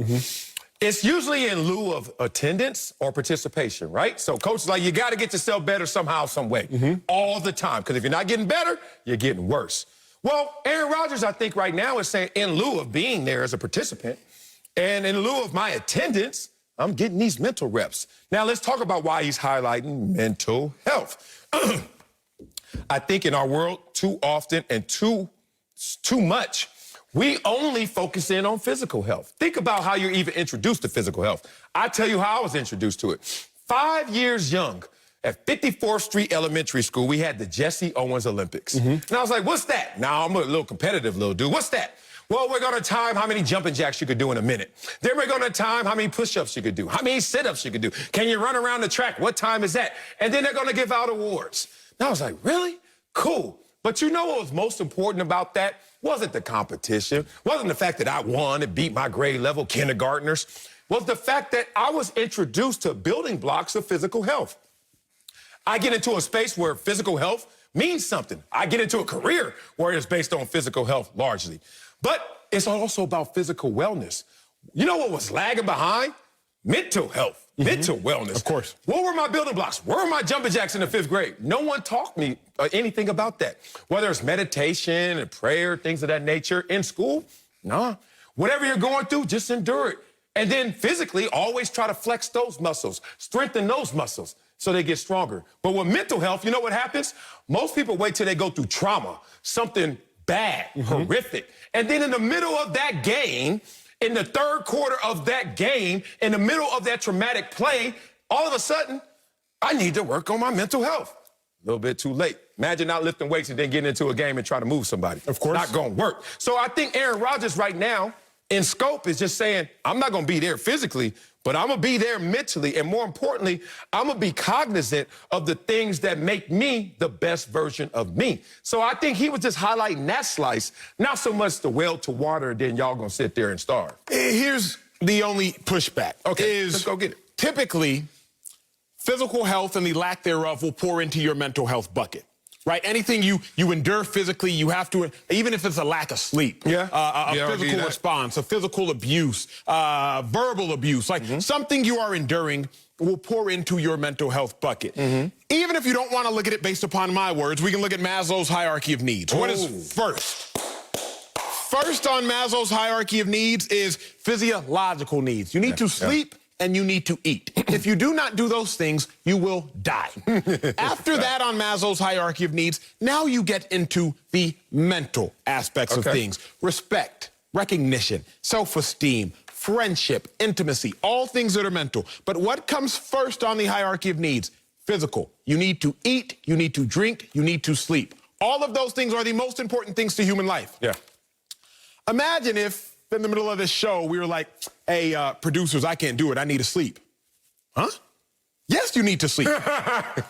S2: it's usually in lieu of attendance or participation, right? So coach is like, you got to get yourself better somehow, some way, all the time. Because if you're not getting better, you're getting worse. Well, Aaron Rodgers, I think right now is saying in lieu of being there as a participant and in lieu of my attendance, I'm getting these mental reps. Now, let's talk about why he's highlighting mental health. I think in our world, too often and too much, we only focus in on physical health. Think about how you're even introduced to physical health. I tell you how I was introduced to it. 5 years young, at 54th Street Elementary School, we had the Jesse Owens Olympics. And I was like, what's that? Now, I'm a little competitive little dude. What's that? Well, we're going to time how many jumping jacks you could do in a minute. Then we're going to time how many push-ups you could do, how many sit-ups you could do. Can you run around the track? What time is that? And then they're going to give out awards. And I was like, really? Cool. But you know what was most important about that? Wasn't the competition, wasn't the fact that I won and beat my grade level kindergartners, was the fact that I was introduced to building blocks of physical health. I get into a space where physical health means something. I get into a career where it's based on physical health largely. But it's also about physical wellness. You know what was lagging behind? Mental health, mental wellness.
S3: Of course.
S2: What were my building blocks? Where were my jumping jacks in the 5th grade? No one taught me anything about that. Whether it's meditation and prayer, things of that nature in school, nah. Whatever you're going through, just endure it. And then physically, always try to flex those muscles, strengthen those muscles so they get stronger. But with mental health, you know what happens? Most people wait till they go through trauma, something bad, horrific. And then in the middle of that game, in the 3rd quarter of that game, in the middle of that traumatic play, all of a sudden, I need to work on my mental health. A little bit too late. Imagine not lifting weights and then getting into a game and try to move somebody.
S3: Of course.
S2: Not going to work. So I think Aaron Rodgers right now, in scope, is just saying, I'm not going to be there physically, but I'm going to be there mentally. And more importantly, I'm going to be cognizant of the things that make me the best version of me. So I think he was just highlighting that slice, not so much the well to water, and then y'all going to sit there and starve.
S3: Here's the only pushback.
S2: Okay, let's go get it.
S3: Typically, physical health and the lack thereof will pour into your mental health bucket. Right? Anything you endure physically, you have to, even if it's a lack of sleep, a physical response, a physical abuse, verbal abuse, like something you are enduring will pour into your mental health bucket. Even if you don't want to look at it based upon my words, we can look at Maslow's hierarchy of needs. What is first? First on Maslow's hierarchy of needs is physiological needs. You need to sleep and you need to eat. If you do not do those things, you will die. After that on Maslow's hierarchy of needs, now you get into the mental aspects of things. Respect, recognition, self-esteem, friendship, intimacy, all things that are mental. But what comes first on the hierarchy of needs? Physical. You need to eat, you need to drink, you need to sleep. All of those things are the most important things to human life.
S2: Yeah.
S3: Imagine if in the middle of this show, we were like, hey, producers, I can't do it. I need to sleep. Huh? Yes, you need to sleep.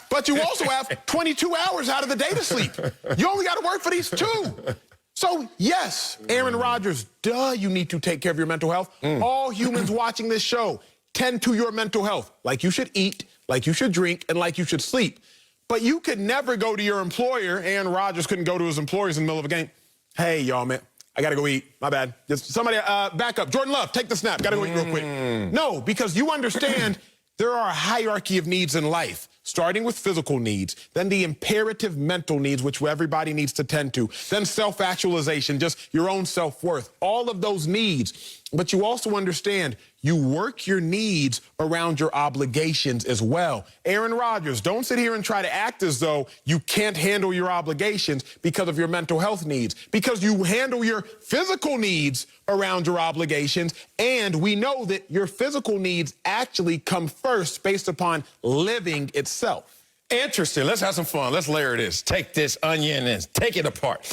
S3: But you also have 22 hours out of the day to sleep. You only got to work for these 2. So, yes, Aaron Rodgers, you need to take care of your mental health. All humans watching this show tend to your mental health. Like you should eat, like you should drink, and like you should sleep. But you could never go to your employer. Aaron Rodgers couldn't go to his employers in the middle of a game. Hey, y'all, man. I got to go eat. My bad. Just somebody back up. Jordan Love, take the snap. Got to go eat real quick. No, because you understand there are a hierarchy of needs in life, starting with physical needs, then the imperative mental needs, which everybody needs to tend to, then self-actualization, just your own self-worth, all of those needs. But you also understand you work your needs around your obligations as well. Aaron Rodgers, don't sit here and try to act as though you can't handle your obligations because of your mental health needs, because you handle your physical needs around your obligations, and we know that your physical needs actually come first based upon living itself.
S2: Interesting. Let's have some fun. Let's layer this. Take this onion and take it apart.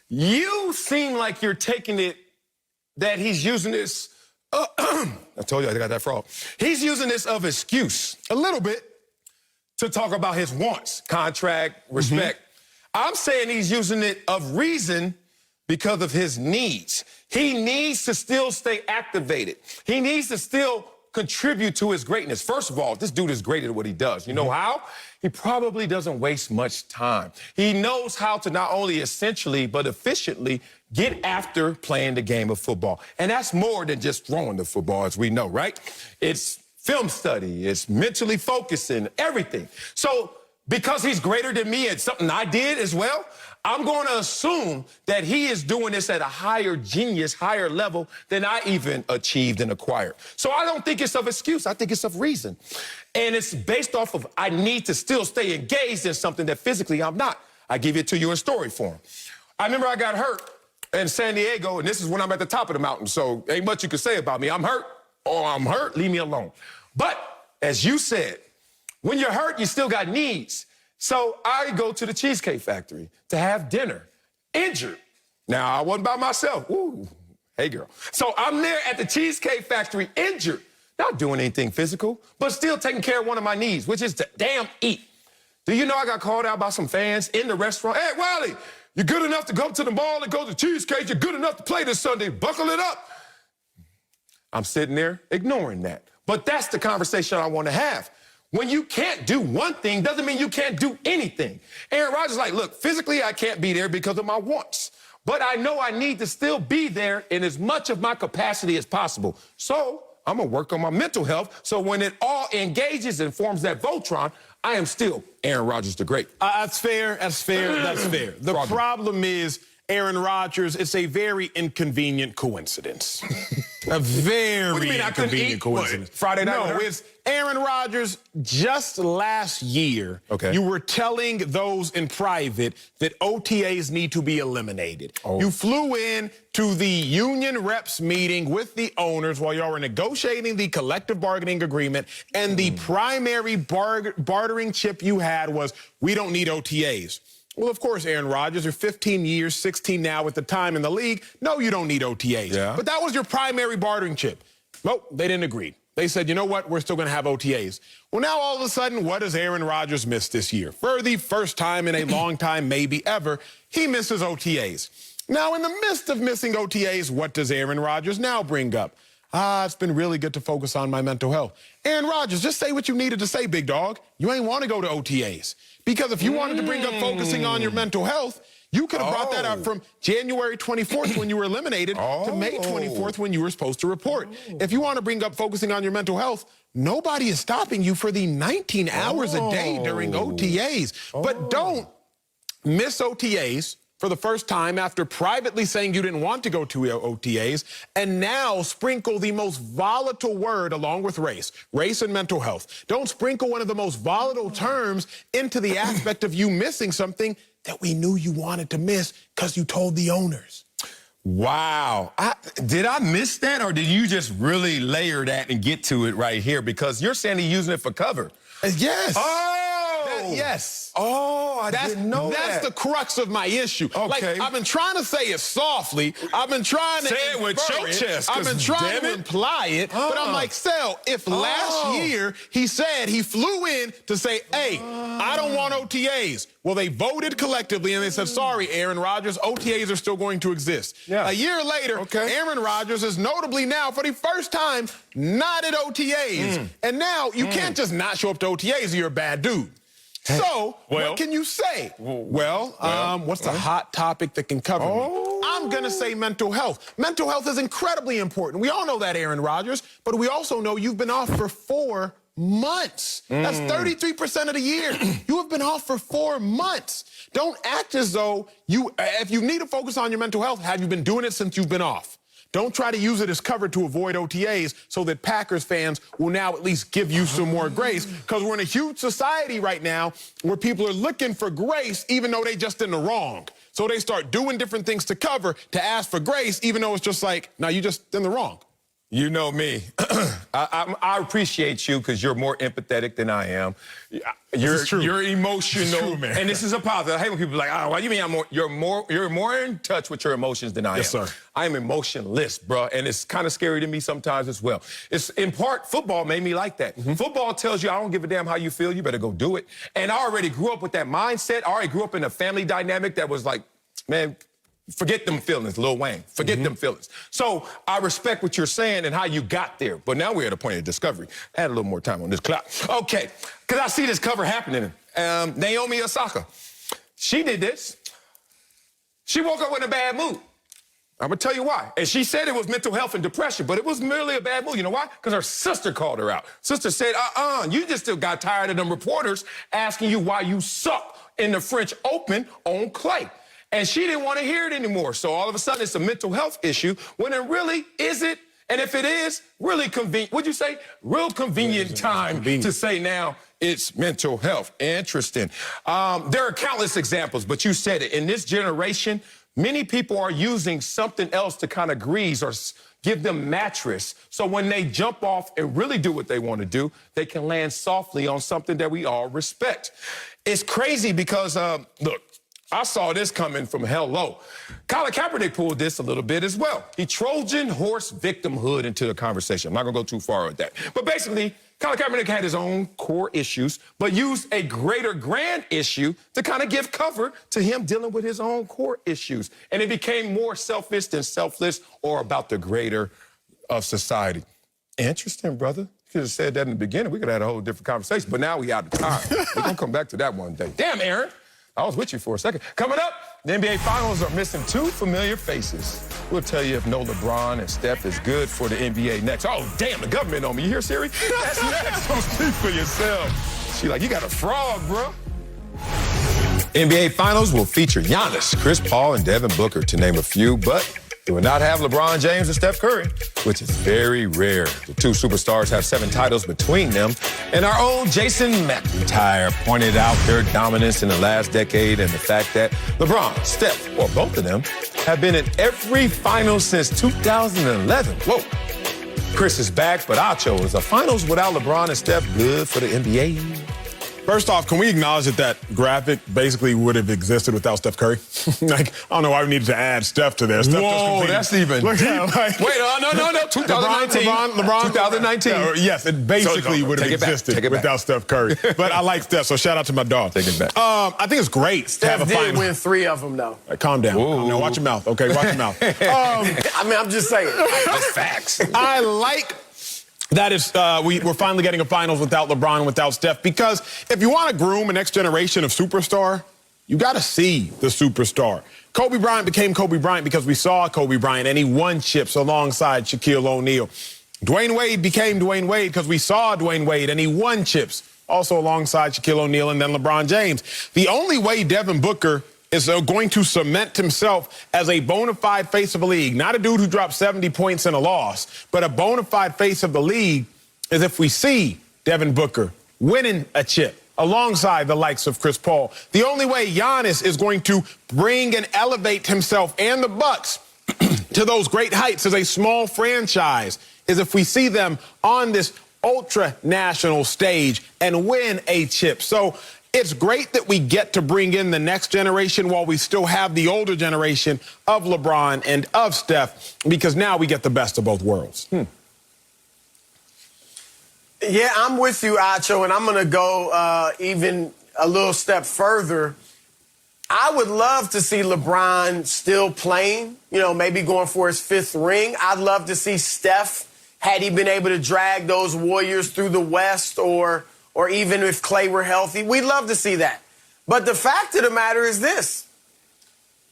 S2: You seem like you're taking it that he's using this. I told you I got that frog. He's using this of excuse a little bit to talk about his wants, contract, respect. I'm saying he's using it of reason because of his needs. He needs to still stay activated. He needs to still contribute to his greatness. First of all, this dude is great at what he does. You know how? He probably doesn't waste much time. He knows how to not only essentially, but efficiently get after playing the game of football. And that's more than just throwing the football, as we know, right? It's film study, it's mentally focusing, everything. So because he's greater than me at something I did as well, I'm going to assume that he is doing this at a higher genius, higher level than I even achieved and acquired. So I don't think it's of excuse. I think it's of reason. And it's based off of I need to still stay engaged in something that physically I'm not. I give it to you in story form. I remember I got hurt in San Diego, and this is when I'm at the top of the mountain. So ain't much you can say about me. I'm hurt. Oh, I'm hurt. Leave me alone. But as you said, when you're hurt, you still got needs. So I go to the Cheesecake Factory to have dinner, injured. Now, I wasn't by myself. Ooh, Hey, girl. So I'm there at the Cheesecake Factory, injured. Not doing anything physical, but still taking care of one of my needs, which is to damn eat. Do you know I got called out by some fans in the restaurant? Hey, Wiley, you're good enough to go to the mall and go to Cheesecake. You're good enough to play this Sunday. Buckle it up. I'm sitting there ignoring that. But that's the conversation I want to have. When you can't do one thing doesn't mean you can't do anything. Aaron Rodgers is like, look, physically I can't be there because of my wants. But I know I need to still be there in as much of my capacity as possible. So I'm going to work on my mental health so when it all engages and forms that Voltron, I am still Aaron Rodgers the Great.
S3: That's fair. That's fair. That's fair. The problem is, Aaron Rodgers, it's a very inconvenient coincidence. A very inconvenient coincidence.
S2: What, Friday night?
S3: No, it's Aaron Rodgers. Just last year, you were telling those in private that OTAs need to be eliminated. You flew in to the union reps meeting with the owners while y'all were negotiating the collective bargaining agreement, and the primary bartering chip you had was, we don't need OTAs. Well, of course, Aaron Rodgers, you're 15 years, 16 now at the time in the league. No, you don't need OTAs.
S2: Yeah.
S3: But that was your primary bartering chip. Nope, they didn't agree. They said, you know what, we're still going to have OTAs. Well, now all of a sudden, what does Aaron Rodgers miss this year? For the first time in a long time, maybe ever, he misses OTAs. Now, in the midst of missing OTAs, what does Aaron Rodgers now bring up? It's been really good to focus on my mental health. Aaron Rodgers, just say what you needed to say, big dog. You ain't want to go to OTAs. Because if you wanted to bring up focusing on your mental health, you could have brought that up from January 24th when you were eliminated to May 24th when you were supposed to report. If you want to bring up focusing on your mental health, nobody is stopping you for the 19 hours a day during OTAs. But don't miss OTAs for the first time after privately saying you didn't want to go to OTAs, and now sprinkle the most volatile word along with race and mental health. Don't sprinkle one of the most volatile terms into the aspect of you missing something that we knew you wanted to miss because you told the owners.
S2: Wow. Did I miss that, or did you just really layer that and get to it right here? Because you're saying he's using it for cover.
S3: Yes.
S2: Yes. I
S3: didn't know that. That's the crux of my issue.
S2: Okay.
S3: Like, I've been trying to say it softly. I've been trying to
S2: say it with your chest.
S3: I've been trying to imply it. But I'm like, Sel, if last year he said he flew in to say, hey, I don't want OTAs. Well, they voted collectively and they said, sorry, Aaron Rodgers, OTAs are still going to exist.
S2: Yeah.
S3: A year later, Aaron Rodgers is notably now, for the first time, not at OTAs. And now you can't just not show up to OTAs or you're a bad dude. So, what can you say? What's the hot topic that can cover me? I'm going to say mental health. Mental health is incredibly important. We all know that, Aaron Rodgers, but we also know you've been off for 4 months. That's 33% of the year. You have been off for 4 months. Don't act as though if you need to focus on your mental health, have you been doing it since you've been off? Don't try to use it as cover to avoid OTAs so that Packers fans will now at least give you some more grace, because we're in a huge society right now where people are looking for grace even though they just in the wrong. So they start doing different things to cover to ask for grace even though it's just like, no, you just in the wrong.
S2: You know me. I appreciate you because you're more empathetic than I am. You're emotional,
S3: man.
S2: And this is a positive. I hate when people are like, oh, what do you mean you're more in touch with your emotions than I am.
S3: Yes, sir.
S2: I am emotionless, bro, and it's kind of scary to me sometimes as well. It's in part, football made me like that. Football tells you, I don't give a damn how you feel, you better go do it. And I already grew up with that mindset. I already grew up in a family dynamic that was like, man, forget them feelings, Lil Wayne. Forget them feelings. So I respect what you're saying and how you got there. But now we're at a point of discovery. Add a little more time on this clock. Okay, because I see this cover happening. Naomi Osaka. She did this. She woke up in a bad mood. I'm going to tell you why. And she said it was mental health and depression, but it was merely a bad mood. You know why? Because her sister called her out. Sister said, you just still got tired of them reporters asking you why you suck in the French Open on clay. And she didn't want to hear it anymore. So all of a sudden, it's a mental health issue when it really isn't. And if it is, really convenient, what'd you say? Real convenient time to say now it's mental health. Interesting. There are countless examples, but you said it. In this generation, many people are using something else to kind of grease or give them mattress. So when they jump off and really do what they want to do, they can land softly on something that we all respect. It's crazy because, look, I saw this coming from hell low. Colin Kaepernick pulled this a little bit as well. He Trojan horse victimhood into the conversation. I'm not going to go too far with that. But basically, Colin Kaepernick had his own core issues, but used a greater grand issue to kind of give cover to him dealing with his own core issues. And it became more selfish than selfless or about the greater of society. Interesting, brother. You could have said that in the beginning. We could have had a whole different conversation, but now we out of time. We're going to come back to that one day. Damn, Aaron. I was with you for a second. Coming up, the NBA Finals are missing two familiar faces. We'll tell you if no LeBron and Steph is good for the NBA next. Oh, damn, the government on me. You hear, Siri? That's next. Don't speak for yourself. She like, you got a frog, bro. NBA Finals will feature Giannis, Chris Paul, and Devin Booker, to name a few, but it will not have LeBron James and Steph Curry, which is very rare. The two superstars have 7 titles between them, and our own Jason McIntyre pointed out their dominance in the last decade and the fact that LeBron, Steph, or both of them, have been in every final since 2011. Whoa. Chris is back, but Acho, is the finals without LeBron and Steph good for the NBA?
S3: First off, can we acknowledge that graphic basically would have existed without Steph Curry? Like, I don't know why we needed to add Steph to there. Steph
S2: Whoa, that's even
S3: Look
S2: deep.
S3: Like,
S2: wait, no, 2019.
S3: LeBron,
S2: 2019.
S3: Yes, it basically would have existed without Steph Curry. But I like Steph, so shout out to my dog.
S2: Take it back.
S3: I think it's great to have
S5: Steph
S3: a
S5: did
S3: final.
S5: win 3 of them, though.
S3: Calm down. Calm down. Watch your mouth, okay? Watch your mouth.
S5: I mean, I'm just saying.
S2: That's facts.
S3: I like that is, we're finally getting a finals without LeBron and without Steph, because if you want to groom a next generation of superstar, you got to see the superstar. Kobe Bryant became Kobe Bryant because we saw Kobe Bryant, and he won chips alongside Shaquille O'Neal. Dwayne Wade became Dwayne Wade because we saw Dwayne Wade, and he won chips also alongside Shaquille O'Neal and then LeBron James. The only way Devin Booker is going to cement himself as a bona fide face of the league, not a dude who dropped 70 points in a loss, but a bona fide face of the league, is if we see Devin Booker winning a chip alongside the likes of Chris Paul. The only way Giannis is going to bring and elevate himself and the Bucks to those great heights as a small franchise is if we see them on this ultra-national stage and win a chip. So it's great that we get to bring in the next generation while we still have the older generation of LeBron and of Steph, because now we get the best of both worlds.
S5: Yeah, I'm with you, Acho, and I'm going to go even a little step further. I would love to see LeBron still playing, you know, maybe going for his 5th ring. I'd love to see Steph, had he been able to drag those Warriors through the West, or even if Clay were healthy. We'd love to see that. But the fact of the matter is this.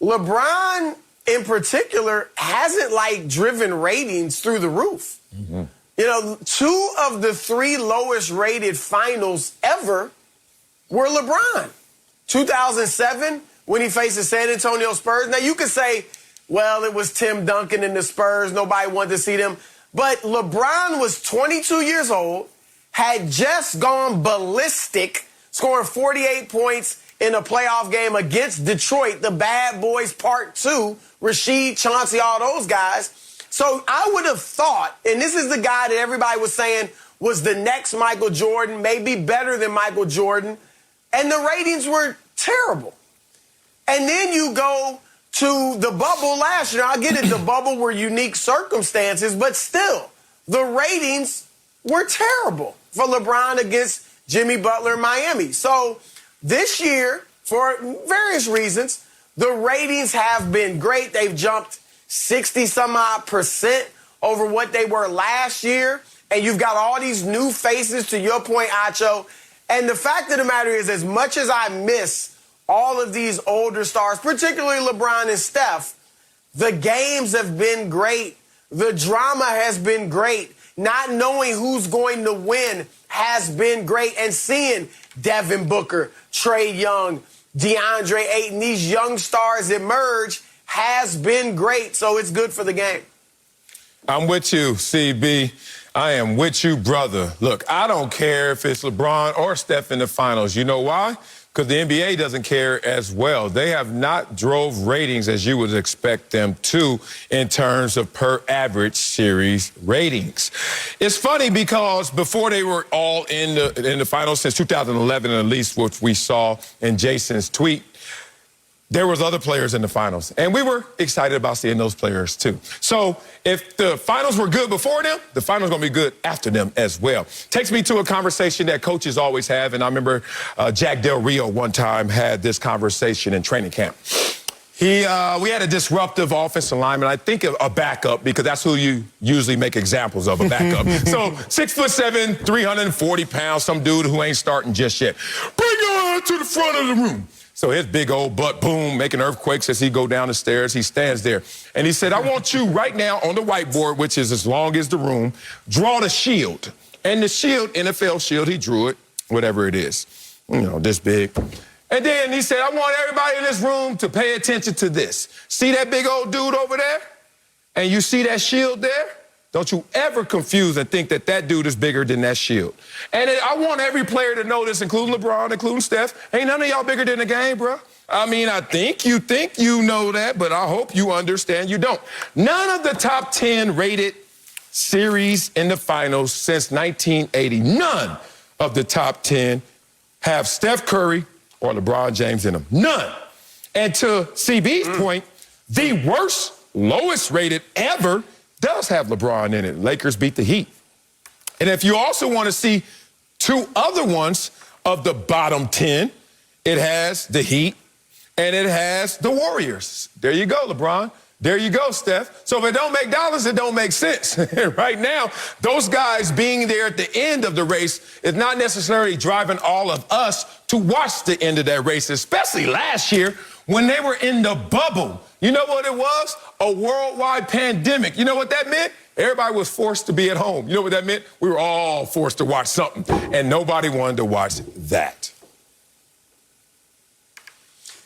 S5: LeBron, in particular, hasn't, like, driven ratings through the roof. Mm-hmm. You know, 2 of the 3 lowest rated finals ever were LeBron. 2007, when he faced the San Antonio Spurs. Now, you could say, well, it was Tim Duncan and the Spurs. Nobody wanted to see them. But LeBron was 22 years old, had just gone ballistic, scoring 48 points in a playoff game against Detroit, the Bad Boys Part 2, Rasheed, Chauncey, all those guys. So I would have thought, and this is the guy that everybody was saying was the next Michael Jordan, maybe better than Michael Jordan, and the ratings were terrible. And then you go to the bubble last year. I get it, the bubble were unique circumstances, but still, the ratings were terrible for LeBron against Jimmy Butler in Miami. So this year, for various reasons, the ratings have been great. They've jumped 60-some-odd% over what they were last year. And you've got all these new faces, to your point, Acho. And the fact of the matter is, as much as I miss all of these older stars, particularly LeBron and Steph, the games have been great. The drama has been great. Not knowing who's going to win has been great. And seeing Devin Booker, Trae Young, DeAndre Ayton, these young stars emerge has been great. So it's good for the game.
S2: I'm with you, CB. I am with you, brother. Look, I don't care if it's LeBron or Steph in the finals. You know why? Because the NBA doesn't care as well. They have not drove ratings as you would expect them to in terms of per average series ratings. It's funny because before they were all in the finals since 2011, at least what we saw in Jason's tweet, there was other players in the finals. And we were excited about seeing those players, too. So if the finals were good before them, the finals going to be good after them as well. Takes me to a conversation that coaches always have. And I remember Jack Del Rio one time had this conversation in training camp. We had a disruptive offensive lineman. I think a backup, because that's who you usually make examples of, a backup. So 6'7", 340 pounds, some dude who ain't starting just yet. Bring your ass to the front of the room. So his big old butt, boom, making earthquakes as he go down the stairs. He stands there. And he said, I want you right now on the whiteboard, which is as long as the room, draw the shield. And the shield, NFL shield, he drew it, whatever it is, you know, this big. And then he said, I want everybody in this room to pay attention to this. See that big old dude over there? And you see that shield there? Don't you ever confuse and think that that dude is bigger than that shield. And I want every player to know this, including LeBron, including Steph. Ain't none of y'all bigger than the game, bro. I mean, I think you know that, but I hope you understand you don't. None of the top 10 rated series in the finals since 1980, none of the top 10 have Steph Curry or LeBron James in them. None. And to CB's point, the worst, lowest rated ever does have LeBron in it. Lakers beat the Heat. And if you also want to see two other ones of the bottom 10, it has the Heat and it has the Warriors. There you go, LeBron. There you go, Steph. So if it don't make dollars, it don't make sense. Right now, those guys being there at the end of the race is not necessarily driving all of us to watch the end of that race, especially last year when they were in the bubble. You know what it was? A worldwide pandemic. You know what that meant? Everybody was forced to be at home. You know what that meant? We were all forced to watch something, and nobody wanted to watch that.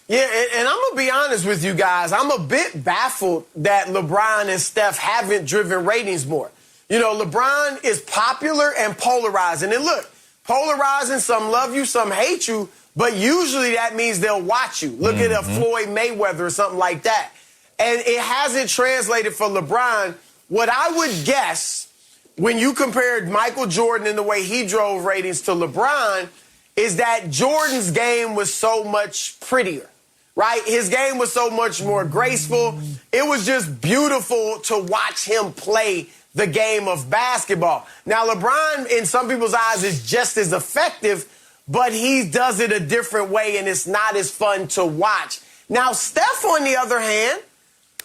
S5: Yeah, and I'm going to be honest with you guys. I'm a bit baffled that LeBron and Steph haven't driven ratings more. You know, LeBron is popular and polarizing. And look, polarizing, some love you, some hate you, but usually that means they'll watch you. Look at a Floyd Mayweather or something like that. And it hasn't translated for LeBron. What I would guess, when you compared Michael Jordan and the way he drove ratings to LeBron, is that Jordan's game was so much prettier, right? His game was so much more graceful. It was just beautiful to watch him play the game of basketball. Now, LeBron, in some people's eyes, is just as effective, but he does it a different way, and it's not as fun to watch. Now, Steph, on the other hand,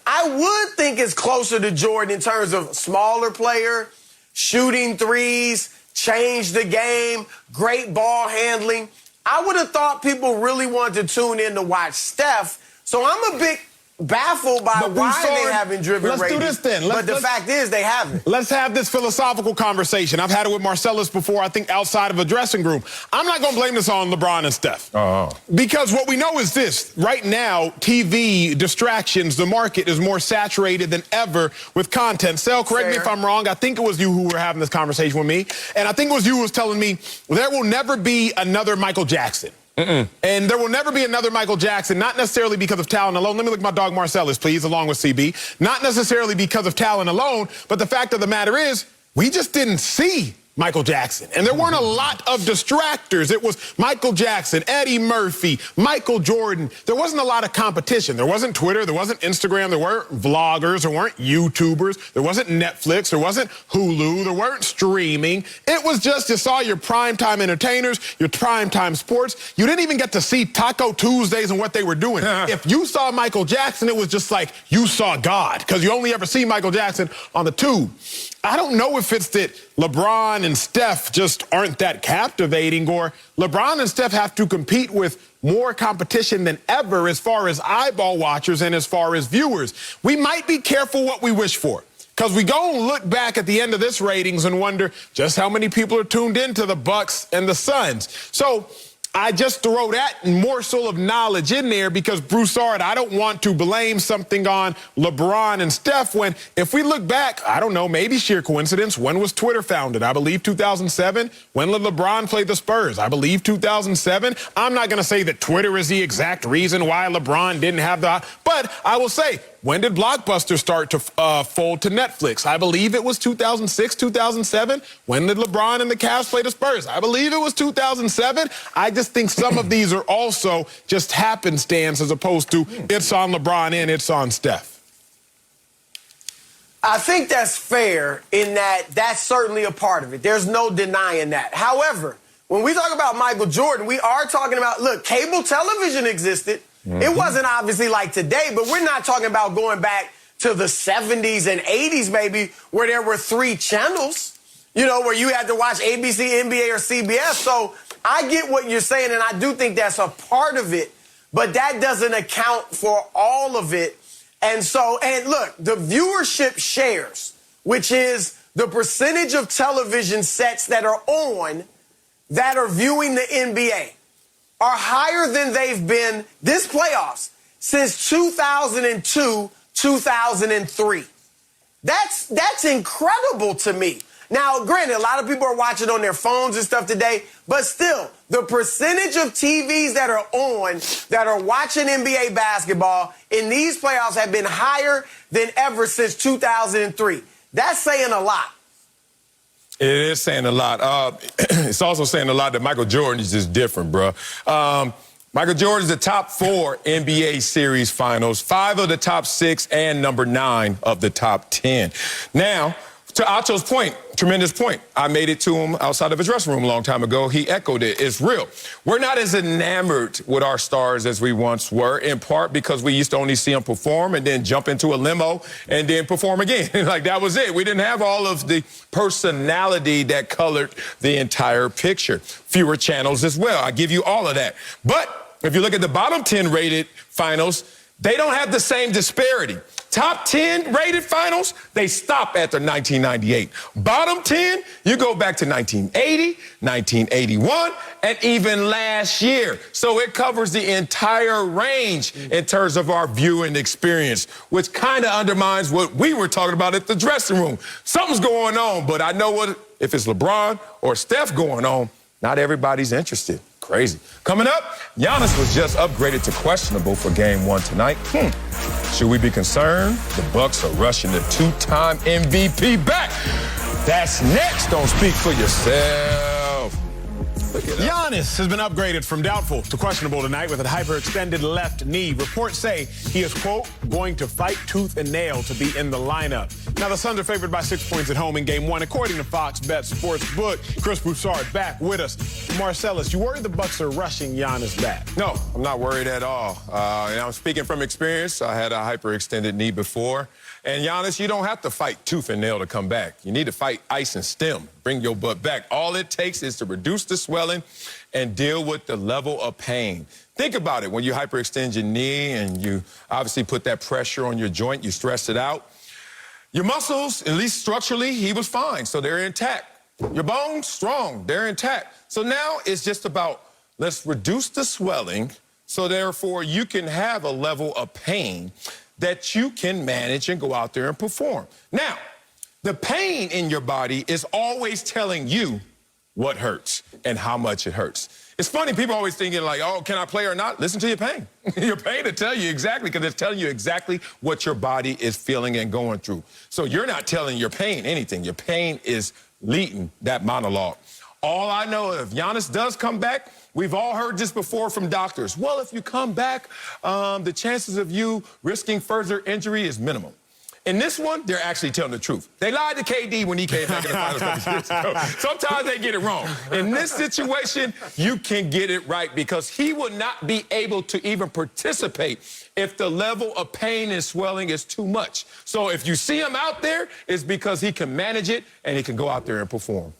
S5: I would think is closer to Jordan in terms of smaller player, shooting threes, change the game, great ball handling. I would have thought people really wanted to tune in to watch Steph. So I'm a bit baffled by why they haven't driven ratings.
S3: Let's do this then.
S5: But the fact is they haven't.
S3: Let's have this philosophical conversation. I've had it with Marcellus before, I think outside of a dressing room. I'm not going to blame this on LeBron and Steph. Because what we know is this. Right now, TV, distractions, the market is more saturated than ever with content. Sel, correct me if I'm wrong. I think it was you who were having this conversation with me. And I think it was you who was telling me there will never be another Michael Jackson. And there will never be another Michael Jackson, not necessarily because of talent alone. Let me look at my dog Marcellus, please, along with CB. Not necessarily because of talent alone, but the fact of the matter is, we just didn't see Michael Jackson. And there weren't a lot of distractors. It was Michael Jackson, Eddie Murphy, Michael Jordan. There wasn't a lot of competition. There wasn't Twitter. There wasn't Instagram. There weren't vloggers. There weren't YouTubers. There wasn't Netflix. There wasn't Hulu. There weren't streaming. It was just you saw your primetime entertainers, your primetime sports. You didn't even get to see Taco Tuesdays and what they were doing. If you saw Michael Jackson, it was just like you saw God, because you only ever see Michael Jackson on the tube. I don't know if it's that LeBron and Steph just aren't that captivating, or LeBron and Steph have to compete with more competition than ever as far as eyeball watchers and as far as viewers. We might be careful what we wish for, because we go and look back at the end of this ratings and wonder just how many people are tuned into the Bucks and the Suns. So I just throw that morsel of knowledge in there because, Broussard, I don't want to blame something on LeBron and Steph when, if we look back, I don't know, maybe sheer coincidence, when was Twitter founded? I believe 2007. When did LeBron play the Spurs? I believe 2007. I'm not going to say that Twitter is the exact reason why LeBron didn't have the, but I will say, when did Blockbuster start to fold to Netflix? I believe it was 2006, 2007. When did LeBron and the Cavs play the Spurs? I believe it was 2007. I just think some of these are also just happenstance as opposed to it's on LeBron and it's on Steph.
S5: I think that's fair in that that's certainly a part of it. There's no denying that. However, when we talk about Michael Jordan, we are talking about, look, cable television existed. It wasn't obviously like today, but we're not talking about going back to the 70s and 80s maybe where there were 3 channels, you know, where you had to watch ABC, NBA, or CBS. So I get what you're saying, and I do think that's a part of it, but that doesn't account for all of it. And so, and look, the viewership shares, which is the percentage of television sets that are on that are viewing the NBA, are higher than they've been this playoffs since 2002, 2003. That's incredible to me. Now, granted, a lot of people are watching on their phones and stuff today, but still, the percentage of TVs that are on that are watching NBA basketball in these playoffs have been higher than ever since 2003. That's saying a lot.
S2: It is saying a lot. It's also saying a lot that Michael Jordan is just different, bro. Michael Jordan is the top 4 NBA series finals, 5 of the top 6, and number 9 of the top 10. Now, to Acho's point, tremendous point. I made it to him outside of his dressing room a long time ago. He echoed it. It's real. We're not as enamored with our stars as we once were, in part because we used to only see them perform and then jump into a limo and then perform again. Like, that was it. We didn't have all of the personality that colored the entire picture. Fewer channels as well. I give you all of that. But if you look at the bottom 10 rated finals, they don't have the same disparity. Top 10 rated finals, they stop after 1998. Bottom 10, you go back to 1980, 1981, and even last year. So it covers the entire range in terms of our viewing experience, which kind of undermines what we were talking about at the dressing room. Something's going on, but I know what, if it's LeBron or Steph going on, not everybody's interested. Crazy. Coming up, Giannis was just upgraded to questionable for Game 1 tonight. Should we be concerned? The Bucks are rushing the 2-time MVP back. That's next. Don't speak for yourself.
S3: Giannis has been upgraded from doubtful to questionable tonight with a hyperextended left knee. Reports say he is, quote, going to fight tooth and nail to be in the lineup. Now, the Suns are favored by 6 points at home in Game 1, according to Fox Bet Sportsbook. Chris Broussard back with us. Marcellus, you worry the Bucks are rushing Giannis back?
S2: No, I'm not worried at all. And I'm speaking from experience. I had a hyperextended knee before. And Giannis, you don't have to fight tooth and nail to come back. You need to fight ice and stem. Bring your butt back. All it takes is to reduce the swelling and deal with the level of pain. Think about it. When you hyperextend your knee and you obviously put that pressure on your joint, you stress it out. Your muscles, at least structurally, he was fine, so they're intact. Your bones, strong, they're intact. So now it's just about, let's reduce the swelling so therefore you can have a level of pain that you can manage and go out there and perform. Now, the pain in your body is always telling you what hurts and how much it hurts. It's funny, people always thinking like, oh, can I play or not? Listen to your pain. Your pain will tell you exactly, because it's telling you exactly what your body is feeling and going through. So you're not telling your pain anything. Your pain is leading that monologue. All I know, if Giannis does come back, we've all heard this before from doctors. Well, if you come back, the chances of you risking further injury is minimal. In this one, they're actually telling the truth. They lied to KD when he came back in the finals a couple years ago. Sometimes they get it wrong. In this situation, you can get it right, because he will not be able to even participate if the level of pain and swelling is too much. So if you see him out there, it's because he can manage it and he can go out there and perform.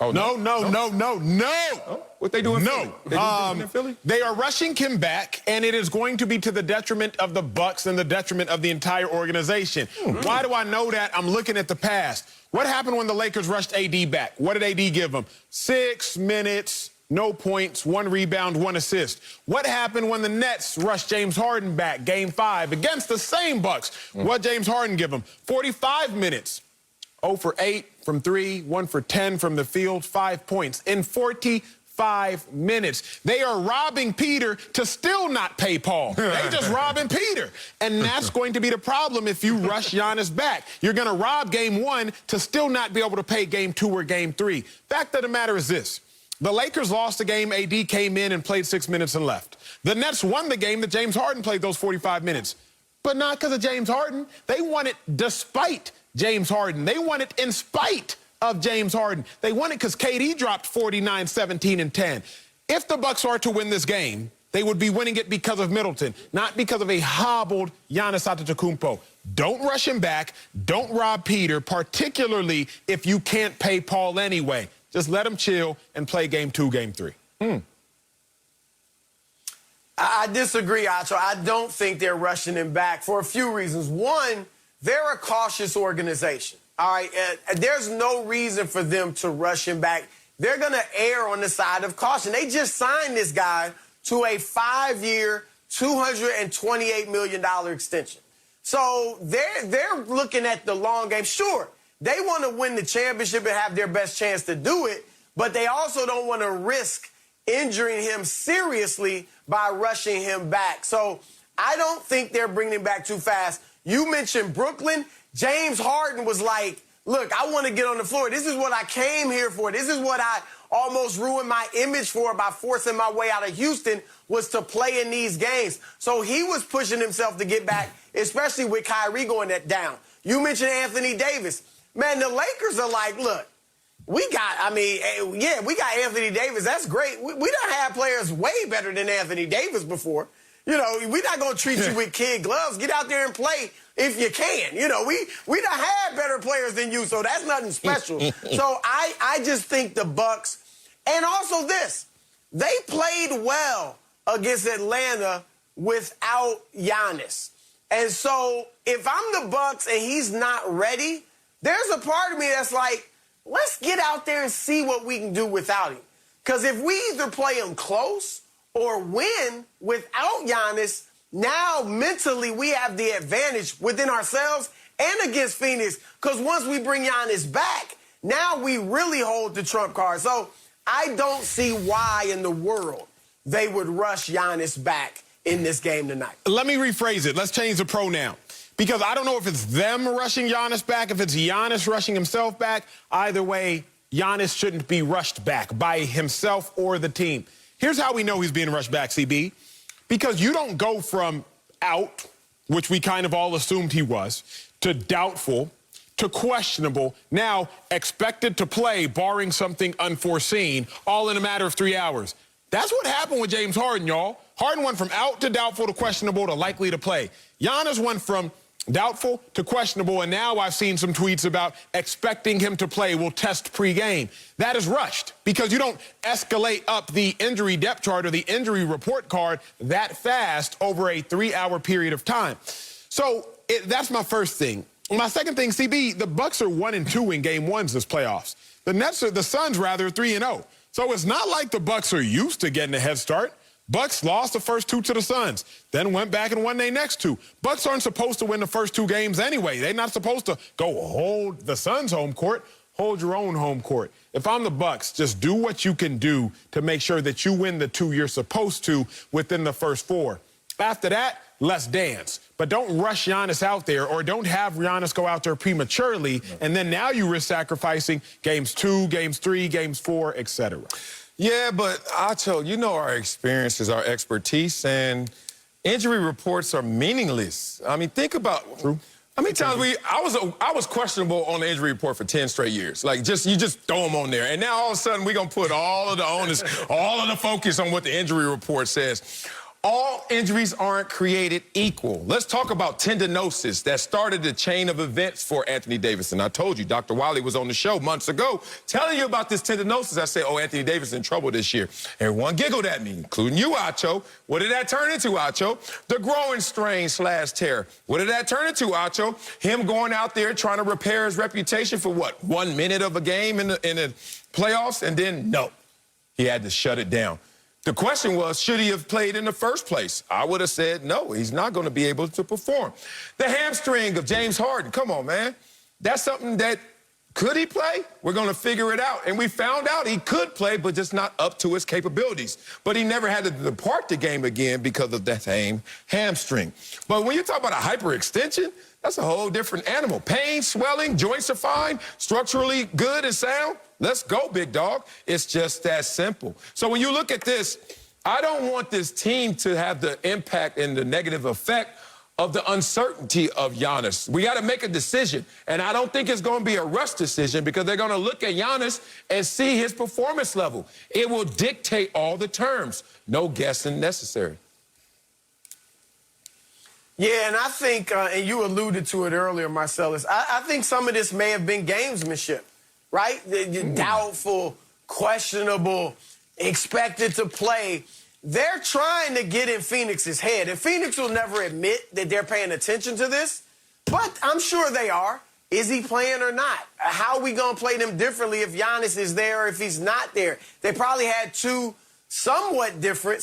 S2: Oh, no.
S3: No.
S2: What they doing?
S3: No.
S2: They doing in Philly?
S3: They are rushing him back, and it is going to be to the detriment of the Bucks and the detriment of the entire organization. Why do I know that? I'm looking at the past. What happened when the Lakers rushed AD back? What did AD give them? 6 minutes, no points, 1 rebound, 1 assist. What happened when the Nets rushed James Harden back, Game 5, against the same Bucks? What James Harden give them? 45 minutes. 0 for 8 from 3, 1 for 10 from the field, 5 points. In 45 5 minutes. They are robbing Peter to still not pay Paul. They just robbing Peter. And that's going to be the problem if you rush Giannis back. You're going to rob game 1 to still not be able to pay game 2 or game 3. Fact of the matter is this. The Lakers lost the game. AD came in and played 6 minutes and left. The Nets won the game that James Harden played those 45 minutes. But not because of James Harden. They won it despite James Harden. They won it in spite of James Harden. They won it because KD dropped 49, 17, and 10. If the Bucks are to win this game, they would be winning it because of Middleton, not because of a hobbled Giannis Antetokounmpo. Don't rush him back. Don't rob Peter, particularly if you can't pay Paul anyway. Just let him chill and play game 2, game 3.
S5: I disagree, Acho. I don't think they're rushing him back for a few reasons. One, they're a cautious organization. All right, there's no reason for them to rush him back. They're going to err on the side of caution. They just signed this guy to a 5-year, $228 million extension. So they're looking at the long game. Sure, they want to win the championship and have their best chance to do it, but they also don't want to risk injuring him seriously by rushing him back. So I don't think they're bringing him back too fast. You mentioned Brooklyn. James Harden was like, look, I want to get on the floor. This is what I came here for. This is what I almost ruined my image for by forcing my way out of Houston, was to play in these games. So he was pushing himself to get back, especially with Kyrie going that down. You mentioned Anthony Davis. Man, the Lakers are like, look, we got Anthony Davis. That's great. We done had players way better than Anthony Davis before. You know, we're not going to treat you with kid gloves. Get out there and play if you can. You know, we done had better players than you, so that's nothing special. So I just think the Bucks, and also this, they played well against Atlanta without Giannis. And so if I'm the Bucks and he's not ready, there's a part of me that's like, let's get out there and see what we can do without him. Because if we either play him close or win without Giannis, now mentally we have the advantage within ourselves and against Phoenix. Because once we bring Giannis back, now we really hold the trump card. So I don't see why in the world they would rush Giannis back in this game tonight.
S3: Let me rephrase it. Let's change the pronoun. Because I don't know if it's them rushing Giannis back, if it's Giannis rushing himself back. Either way, Giannis shouldn't be rushed back by himself or the team. Here's how we know he's being rushed back, CB. Because you don't go from out, which we kind of all assumed he was, to doubtful, to questionable, now expected to play, barring something unforeseen, all in a matter of 3 hours. That's what happened with James Harden, y'all. Harden went from out to doubtful to questionable to likely to play. Giannis went from doubtful to questionable, and now I've seen some tweets about expecting him to play. We'll test pregame. That is rushed because you don't escalate up the injury depth chart or the injury report card that fast over a 3-hour period of time. So that's my first thing. My second thing, CB, the Bucks are 1-2 in game ones this playoffs. The Suns rather 3-0. So it's not like the Bucks are used to getting a head start. Bucks lost the first 2 to the Suns, then went back and won their next 2. Bucks aren't supposed to win the first 2 games anyway. They're not supposed to go hold the Suns' home court. Hold your own home court. If I'm the Bucks, just do what you can do to make sure that you win the 2 you're supposed to within the first 4. After that, let's dance. But don't rush Giannis out there, or don't have Giannis go out there prematurely, and then now you risk sacrificing games 2, games 3, games 4, etc.
S2: Yeah, but Acho, you know our experiences, our expertise, and injury reports are meaningless. I mean, think about how many times I was questionable on the injury report for 10 straight years. Like, you just throw them on there. And now all of a sudden we're going to put all of the onus, all of the focus on what the injury report says. All injuries aren't created equal. Let's talk about tendinosis that started the chain of events for Anthony Davis. And I told you, Dr. Wiley was on the show months ago telling you about this tendinosis. I said, oh, Anthony Davis in trouble this year. Everyone giggled at me, including you, Acho. What did that turn into, Acho? The growing strain/tear. What did that turn into, Acho? Him going out there trying to repair his reputation for what, 1 minute of a game in the playoffs? And then, no, he had to shut it down. The question was, should he have played in the first place? I would have said, no, he's not going to be able to perform. The hamstring of James Harden, come on, man. That's something that Could he play? We're going to figure it out. And we found out he could play, but just not up to his capabilities. But he never had to depart the game again because of that same hamstring. But when you talk about a hyperextension, that's a whole different animal. Pain, swelling, joints are fine, structurally good and sound. Let's go, big dog. It's just that simple. So when you look at this, I don't want this team to have the impact and the negative effect of the uncertainty of Giannis. We got to make a decision, and I don't think it's going to be a rush decision because they're going to look at Giannis and see his performance level. It will dictate all the terms. No guessing necessary.
S5: Yeah, and I think, and you alluded to it earlier, Marcellus, I think some of this may have been gamesmanship, right? Doubtful, questionable, expected to play. They're trying to get in Phoenix's head, and Phoenix will never admit that they're paying attention to this, but I'm sure they are. Is he playing or not? How are we going to play them differently if Giannis is there or if he's not there? They probably had two somewhat different,